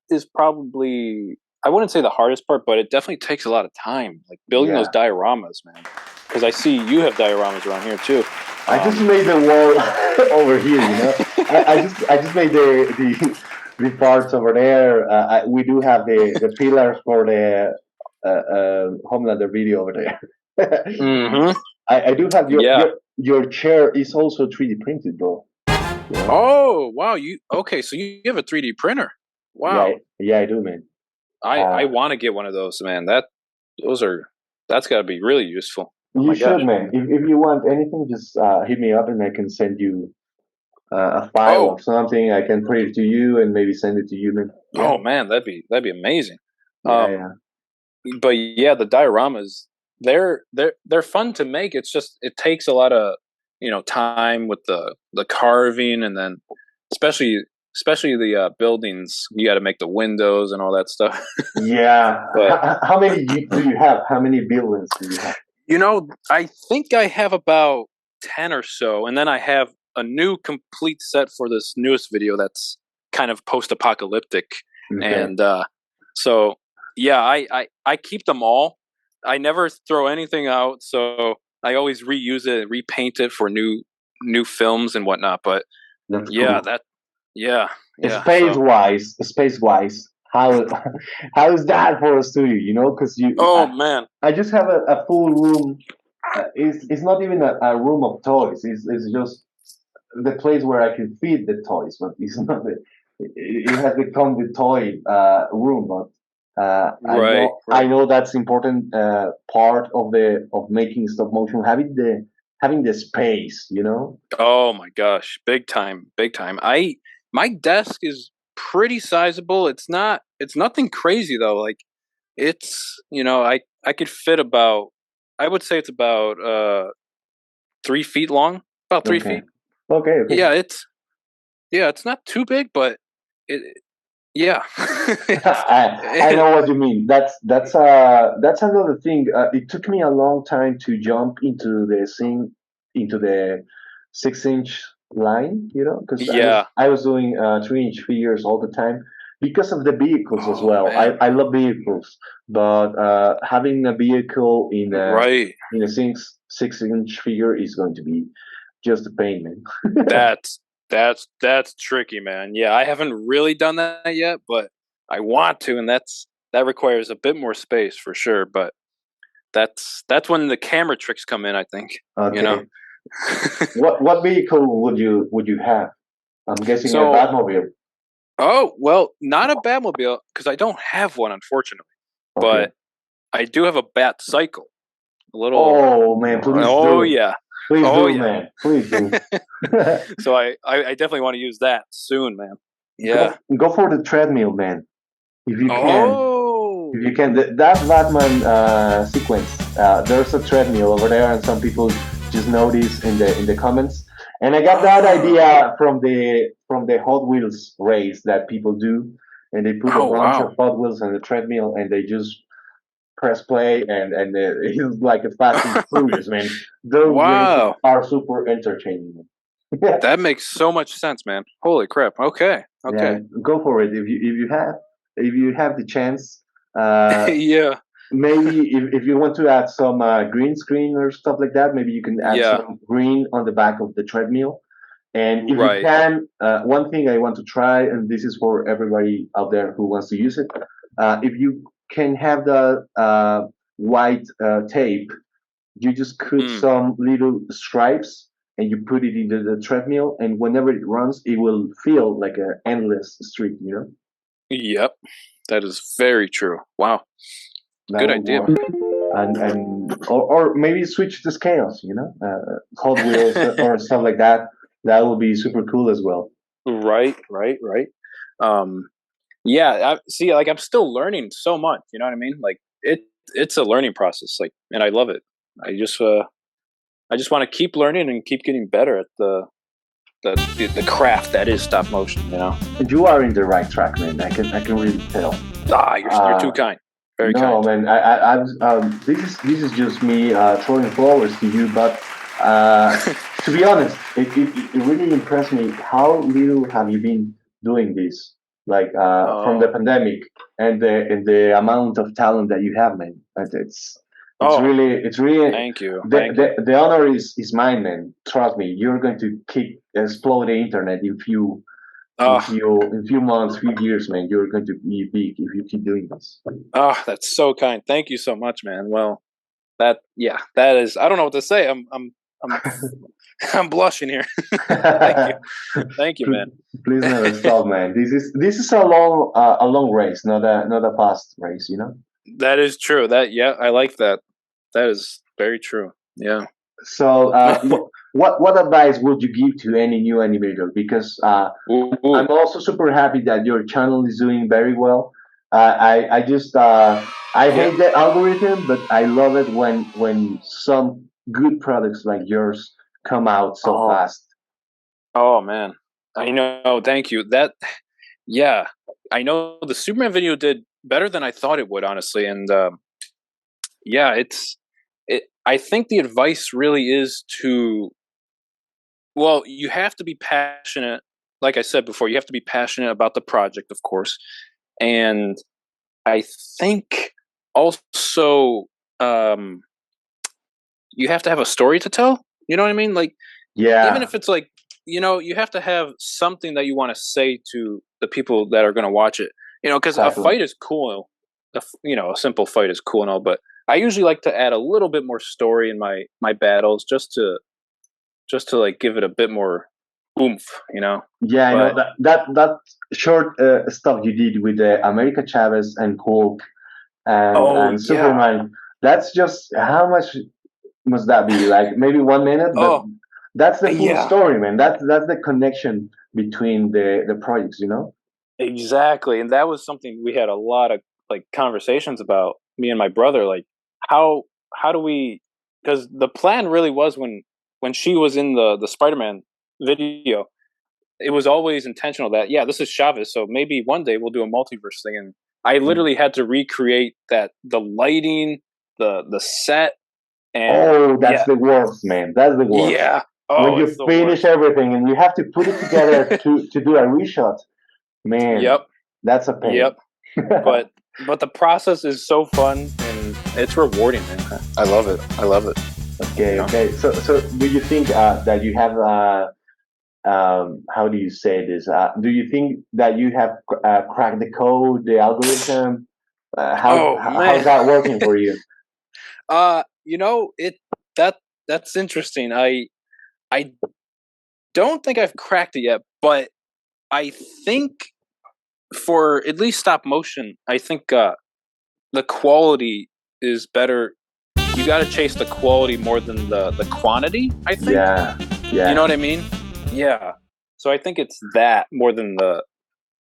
is probably, I wouldn't say the hardest part, but it definitely takes a lot of time, like building those dioramas, man. Because I see you have dioramas around here too. I just made the wall over here, you know. I just made the parts over there. We do have the pillars for the Homelander video over there. Mm-hmm. I do have Yeah. your chair is also 3D printed, bro. Yeah. Oh wow! So you have a 3D printer? Wow. Yeah, I do, man. I want to get one of those, man. That's got to be really useful. Oh You my should, gosh. man. If you want anything, just hit me up and I can send you a file or something. I can print it to you and maybe send it to you, man. Yeah. Oh man, that'd be amazing. Yeah. But yeah, the dioramas they're fun to make. It's just it takes a lot of time with the carving, and then especially the buildings. You got to make the windows and all that stuff. Yeah. But How many do you have? How many buildings do you have? I think I have about 10 or so, and then I have a new complete set for this newest video that's kind of post-apocalyptic, Okay. and so yeah, I keep them all. I never throw anything out, so I always reuse it, repaint it for new films and whatnot. But That's yeah, cool. Space wise, how how is that for a studio? You know, because Man, I just have a full room. It's not even a room of toys. It's just the place where I can feed the toys, but it's not. It has become the toy room, but right. I know that's important part of making stop motion, having the space, you know. Oh my gosh, big time, big time. My desk is pretty sizable. It's nothing crazy though. Like it's I could fit about, I would say it's about 3 feet long, about 3 feet. Okay. It's not too big, but it yeah. I know what you mean. That's another thing. It took me a long time to jump into the 6-inch line, you know, because Yeah. I was doing 3-inch figures all the time because of the vehicles as Oh, well. man. I love vehicles, but having a vehicle in Right. a 6-inch figure is going to be just a pain, man. That's tricky, man. Yeah, I haven't really done that yet, but I want to, and that requires a bit more space for sure. But that's when the camera tricks come in, I think. Okay. What vehicle would you have? I'm guessing a Batmobile. Oh well, not a Batmobile because I don't have one, unfortunately. Okay. But I do have a Bat Cycle. A little. Oh man, please do. Yeah. Please Oh, do, yeah. man. Please do. So I definitely want to use that soon, man. Yeah. Go for the treadmill, man. If you can. Oh. If you can. That Batman sequence. There's a treadmill over there, and some people just notice in the comments. And I got that idea from the Hot Wheels race that people do, and they put a bunch of Hot Wheels on the treadmill, and they just press play, and it's like a Fast and Furious, man. Those races are super entertaining. That makes so much sense, man. Holy crap! Okay. Yeah, go for it if you have the chance. Yeah. Maybe if you want to add some green screen or stuff like that, maybe you can add some green on the back of the treadmill. And if you can, one thing I want to try, and this is for everybody out there who wants to use it, if you can have the white tape, you just cut some little stripes and you put it into the treadmill, and whenever it runs, it will feel like an endless street, you know? Yep, that is very true. Wow. Good idea. Or maybe switch the scales, you know, Hot Wheels or stuff like that. That would be super cool as well. Right. Yeah. See, like I'm still learning so much. You know what I mean? Like it's a learning process. Like, and I love it. I just want to keep learning and keep getting better at the craft that is stop motion. You know. And you are in the right track, man. I can really tell. You're too kind. Very kind. No, man. This is just me throwing flowers to you, but to be honest, it really impressed me. How little have you been doing this? like from the pandemic, and the amount of talent that you have, man. It's really thank you. the honor is mine, man. Trust me, you're going to explode the internet in few months, few years, man. You're going to be big if you keep doing this. Oh, that's so kind. Thank you so much, man. Well, that is. I don't know what to say. I'm I'm blushing here. Thank you, man. Please never stop, man. This is a long race, not a fast race, you know. That is true. I like that. That is very true. Yeah. So, what advice would you give to any new animator? Because I'm also super happy that your channel is doing very well. I just I hate the algorithm, but I love it when some good products like yours come out so fast. Oh man, I know. Thank you. I know the Superman video did better than I thought it would, honestly, and I think the advice really is you have to be passionate. Like I said before, you have to be passionate about the project, of course, and I think also you have to have a story to tell. You know what I mean? Like, even if it's like, you have to have something that you want to say to the people that are going to watch it. Because a fight is cool. A simple fight is cool and all, but I usually like to add a little bit more story in my battles, just to like give it a bit more oomph. Yeah, I know that short stuff you did with America Chavez and Hulk and Superman. That's just how much must that be? Like maybe 1 minute, but that's the full story, man. That's the connection between the projects, Exactly, and that was something we had a lot of like conversations about, me and my brother. Like, how do we? Because the plan really was when she was in the Spider-Man video, it was always intentional that this is Chavez, so maybe one day we'll do a multiverse thing. And I literally had to recreate the lighting, the set. And that's the worst, man. That's the worst. Yeah. When you finish everything and you have to put it together to do a reshot, man. Yep. That's a pain. Yep. but the process is so fun and it's rewarding, man. I love it. Okay. Okay. So do you think that you have how do you say this? Do you think that you have cracked the code, the algorithm? How's that working for you? That's interesting. I don't think I've cracked it yet, but I think for at least stop motion, I think the quality is better. You got to chase the quality more than the quantity, I think. Yeah. You know what I mean? Yeah. So I think it's that more than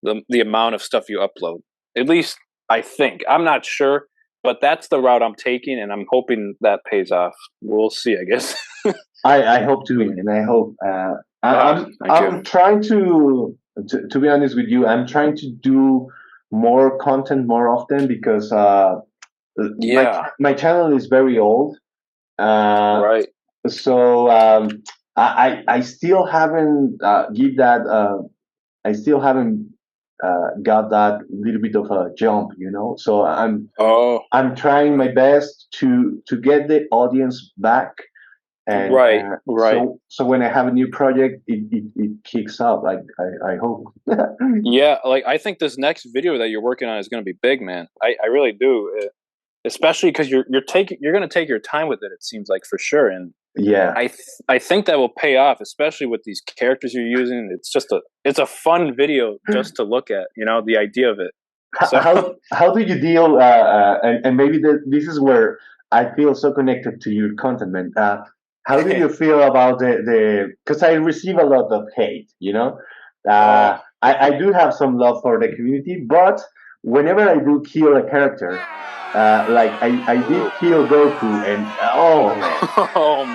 the amount of stuff you upload. At least I think. I'm not sure, but that's the route I'm taking, and I'm hoping that pays off. We'll see, I guess. I hope too, and I hope. I'm trying to be honest with you. I'm trying to do more content more often because my channel is very old. Right. So I still haven't I still haven't got that little bit of a jump, So I'm trying my best to get the audience back. And, right. So when I have a new project, it kicks up. Like I hope. Yeah, like I think this next video that you're working on is going to be big, man. I really do, especially because you're going to take your time with it. It seems like, for sure, and I think that will pay off, especially with these characters you're using. It's a fun video just to look at. The idea of it. So. How do you deal? And maybe this is where I feel so connected to your content, man. How do you feel about the? Because I receive a lot of hate, I do have some love for the community, but whenever I do kill a character, like I did kill Goku, and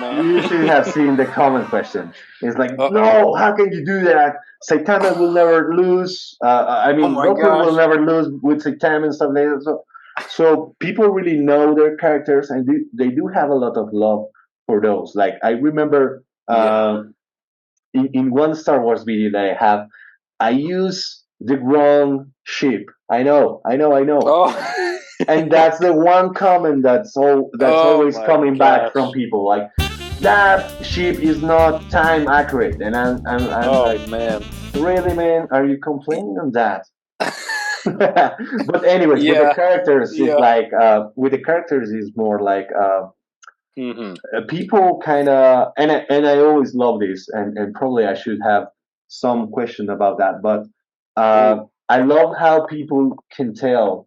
man, you should have seen the comment question. It's like, no, how can you do that? Saitama will never lose. Goku will never lose with Saitama and stuff like that. So people really know their characters, and they do have a lot of love for those. Like I remember in one Star Wars video that I have, I use the wrong ship. I know. Oh, And that's the one comment that's oh always my coming back from gosh. people. Like that ship is not time accurate, and I'm Oh like, man. really, man? Are you complaining on that? But anyways, with the Yeah. characters, it's Yeah. like with the characters is more like Hmm. people kind of, and I always love this, and probably I should have some question about that, but Ooh. I love how people can tell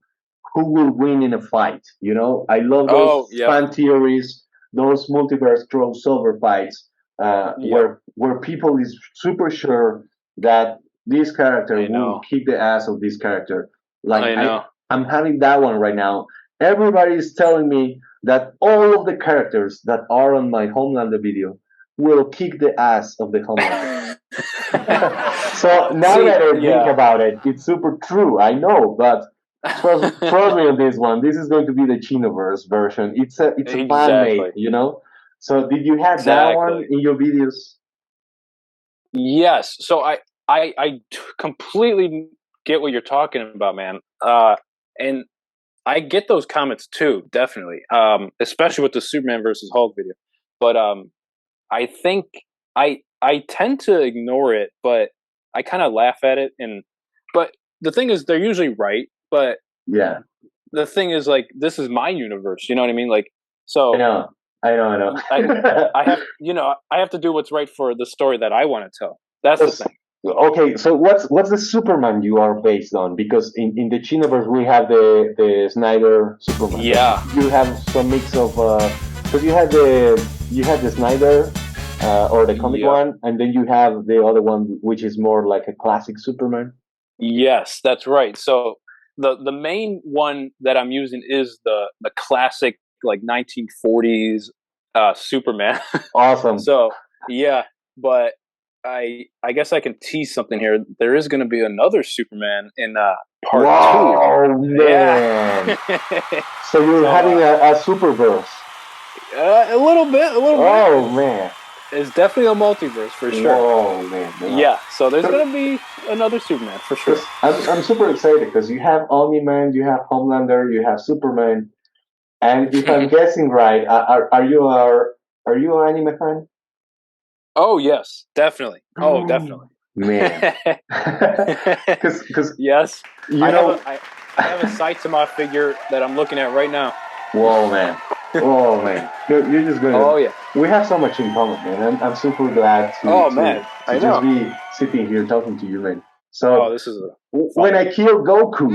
who will win in a fight. You know, I love Oh, those yep. fan theories, those multiverse crossover fights, Yep. where people is super sure that this character I will know. kick the ass of this character. Like I know. I'm having that one right now. Everybody is telling me that all of the characters that are on my Homelander video will kick the ass of the Homelander. So now See, that I think yeah. about it, it's super true. I know, but trust me on this one. This is going to be the Chinoverse version. It's a fan made, Exactly. you know. So did you have that one Exactly. in your videos? Yes. So I completely get what you're talking about, man. And I get those comments too, definitely. Especially with the Superman versus Hulk video. But I think I tend to ignore it, but I kind of laugh at it. And but the thing is, they're usually right. But Yeah, the thing is, like, this is my universe. You know what I mean? Like, I so know, I know. I have, I have to do what's right for the story that I want to tell. That's the thing. Okay, so what's the Superman you are based on? Because in the Chinaverse we have the Snyder Superman. Yeah. You have some mix of because you have the Snyder or the comic Yep. one, and then you have the other one which is more like a classic Superman. Yes, that's right. So the main one that I'm using is the classic, like, 1940s Superman. Awesome. So yeah, but I guess I can tease something here. There is going to be another Superman in part two. Wow, man! Yeah. So you're So having a Superverse. a little bit, a little Oh bit. man! It's definitely a multiverse for sure. Whoa, man! Wow. Yeah, so there's going to be another Superman for sure. Because I'm super excited because you have Omni-Man, you have Homelander, you have Superman, and if I'm guessing right, are you an anime fan? Oh yes, definitely. Oh, definitely. Man, because Yes, you know, I have a Saitama figure that I'm looking at right now. whoa, man, whoa, man, you're just gonna. Oh yeah. We have so much in common, man. I'm super glad Oh man, I just know. be sitting here talking to you, man. Oh, So this is when fun. I killed Goku,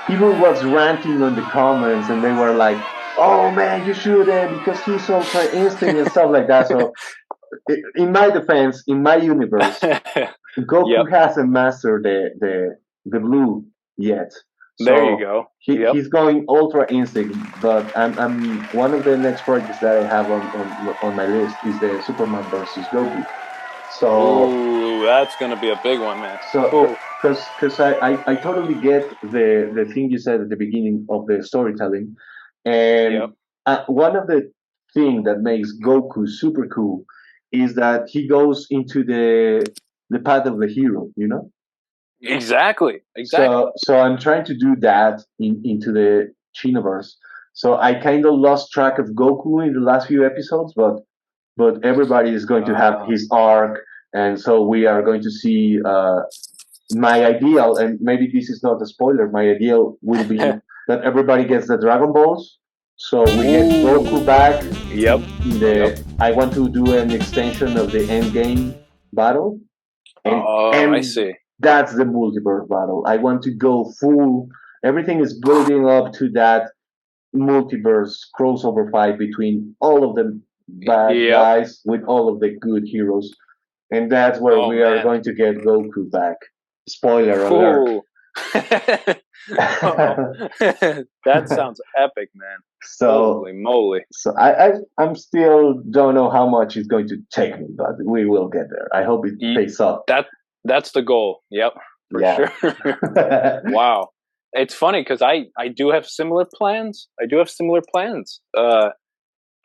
people was ranting on the comments, and they were like, "Oh man, you shouldn't because he's Ultra Instinct and stuff like that." So, in my defense, in my universe, Goku Yep. hasn't mastered the blue yet. There you So go. Yep. he's going Ultra Instinct, but I'm one of the next projects that I have on my list is the Superman versus Goku. So Ooh, that's gonna be a big one, man. so because I totally get the thing you said at the beginning of the storytelling, Yep. and one of the thing that makes Goku super cool is that he goes into the path of the hero, you know. Exactly. So I'm trying to do that into the Chinoverse. So I kind of lost track of Goku in the last few episodes, but everybody is going to have his arc, and so we are going to see my ideal, and maybe this is not a spoiler. My ideal will be that everybody gets the Dragon Balls, so we get Goku back. Yep. I want to do an extension of the end game battle, Oh, I and see. that's the multiverse battle. I want to go full. Everything is building up to that multiverse crossover fight between all of the bad Yep. guys with all of the good heroes, and that's where Oh we are man. going to get Goku back. Spoiler alert. Ooh. That sounds epic, man. So, Holy moly. so I'm still don't know how much it's going to take me, but we will get there. I hope it pays off. That's the goal. Yep, for sure. Wow. It's funny because I do have similar plans.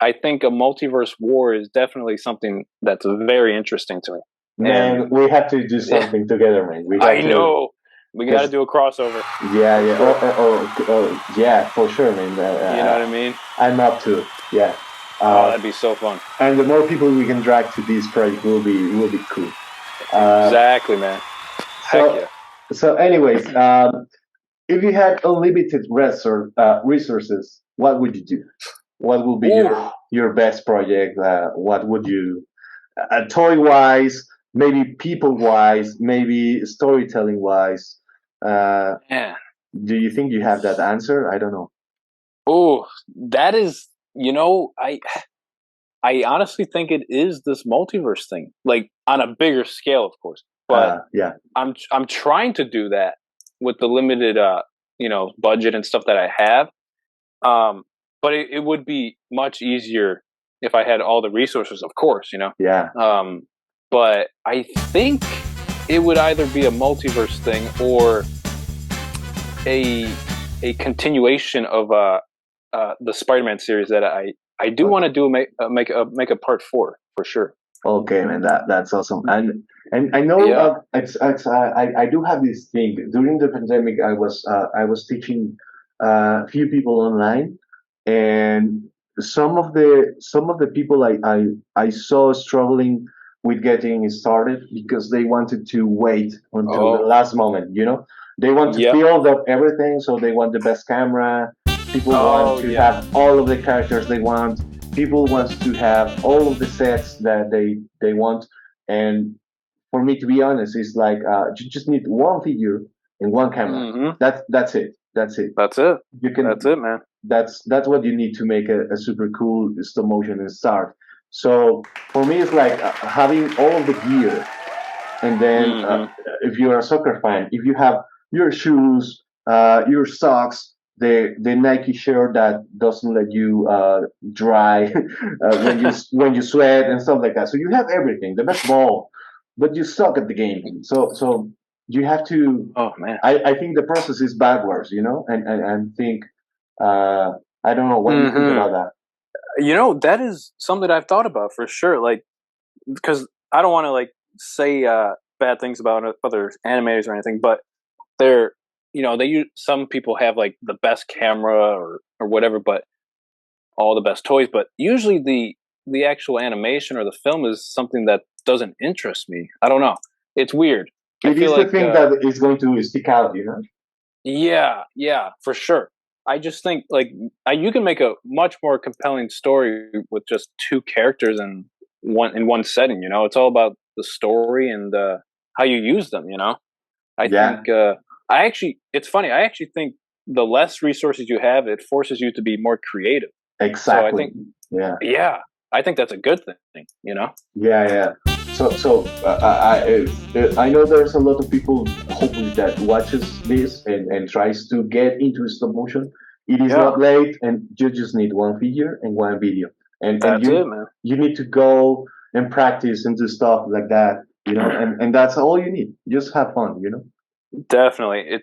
I think a multiverse war is definitely something that's very interesting to me. Man, we have to do something together, man. We have I know. We got to do a crossover. Yeah, yeah. Yeah, for sure, man. You know what I mean? I'm up to it. Yeah. That'd be so fun. And the more people we can drag to this project will be cool. Exactly, man. Heck yeah. So, anyways, if you had unlimited resources, what would you do? What would be your best project? What would you, toy wise, maybe people wise, maybe storytelling wise? Yeah. Do you think you have that answer? I don't know. Oh, that is, I honestly think it is this multiverse thing, like on a bigger scale, of course. But yeah, I'm trying to do that with the limited, budget and stuff that I have. But it would be much easier if I had all the resources, of course, Yeah. But I think it would either be a multiverse thing or a continuation of the Spider-Man series that I do want to do make a part 4 for sure. Okay, man, that's awesome. And I know I do have this thing. During the pandemic, I was teaching a few people online, and some of the people I saw struggling with getting started because they wanted to wait until the last moment. They want to build up everything, so they want the best camera. People want to have all of the characters they want. People want to have all of the sets that they want. And for me, to be honest, it's like you just need one figure and one camera. Mm-hmm. That's it. That's it. That's it. That's it, man. That's what you need to make a super cool stop motion and start. So for me, it's like having all of the gear, and then if you're a soccer fan, if you have your shoes, your socks, the Nike shirt that doesn't let you dry when you sweat and stuff like that. So you have everything, the best ball, but you suck at the game. So you have to. Oh man, I think the process is backwards, and think. I don't know what do you think about that. That is something I've thought about for sure. Like, because I don't want to say bad things about other animators or anything, but they're. Some people have the best camera or whatever, but all the best toys. But usually the actual animation or the film is something that doesn't interest me. I don't know. It's weird. It is the thing that is going to stick out, Yeah, for sure. I just think you can make a much more compelling story with just 2 characters in one setting. It's all about the story and how you use them. I think. It's funny. I actually think the less resources you have, it forces you to be more creative. Exactly. So I think that's a good thing. Yeah. So I know there's a lot of people hopefully that watches this and tries to get into stop motion. It is not late, and you just need one figure and one video, and it, man. You need to go and practice and do stuff like that, and that's all you need. Just have fun, Definitely.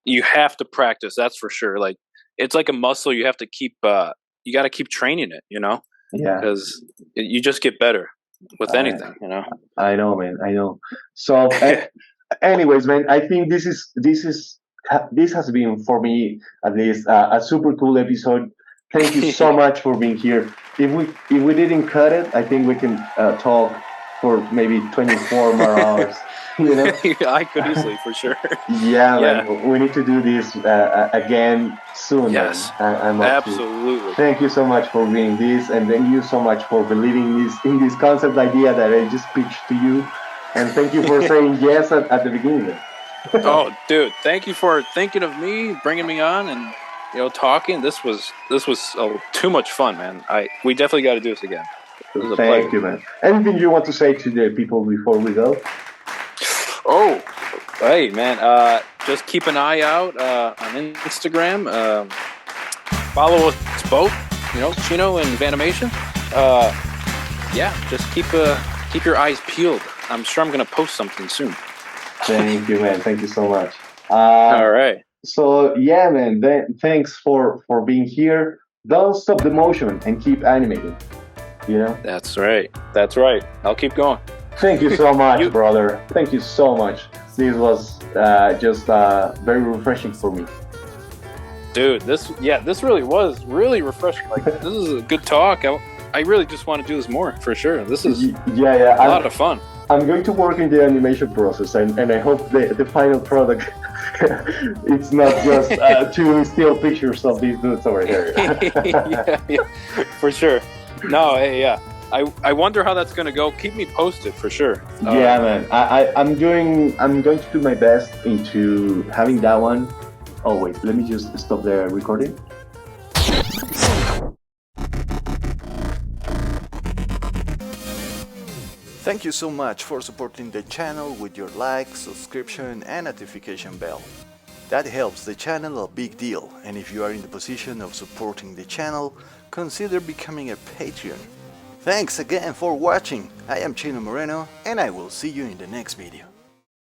You have to practice, that's for sure. It's like a muscle. You have to keep you got to keep training it, Yeah, because you just get better with anything, I know, man. I know. So anyways, man, I think this has been, for me at least, a super cool episode. Thank you so much for being here. If we didn't cut it, I think we can talk for maybe 24 more hours. I could easily, for sure. Yeah, man, we need to do this again soon. Yes, I'm absolutely. Thank you so much for being this, and thank you so much for believing in this concept idea that I just pitched to you. And thank you for saying yes at the beginning. Oh, dude, thank you for thinking of me, bringing me on, and talking. This was too much fun, man. We definitely got to do this again. Thank you, man. Anything you want to say to the people before we go? Oh, hey, man. Just keep an eye out on Instagram. Follow us both, Chino and VANIMATION. Just keep your eyes peeled. I'm sure I'm going to post something soon. Thank you, man. Thank you so much. All right. So, yeah, man. Thanks for being here. Don't stop the motion and keep animating. That's right. I'll keep going. Thank you so much, brother. Thank you so much. this was just very refreshing for me. Dude, this really was really refreshing. Like, this is a good talk. I really just want to do this more, for sure. This is a lot of fun. I'm going to work in the animation process, and I hope the final product it's not just two still pictures of these dudes over here. yeah, for sure. No, hey, yeah. I wonder how that's gonna go. Keep me posted for sure. Yeah, man. I'm going to do my best into having that one. Oh wait, let me just stop the recording. Thank you so much for supporting the channel with your like, subscription and notification bell. That helps the channel a big deal, and if you are in the position of supporting the channel, consider becoming a Patreon. Thanks again for watching. I am Chino Moreno and I will see you in the next video.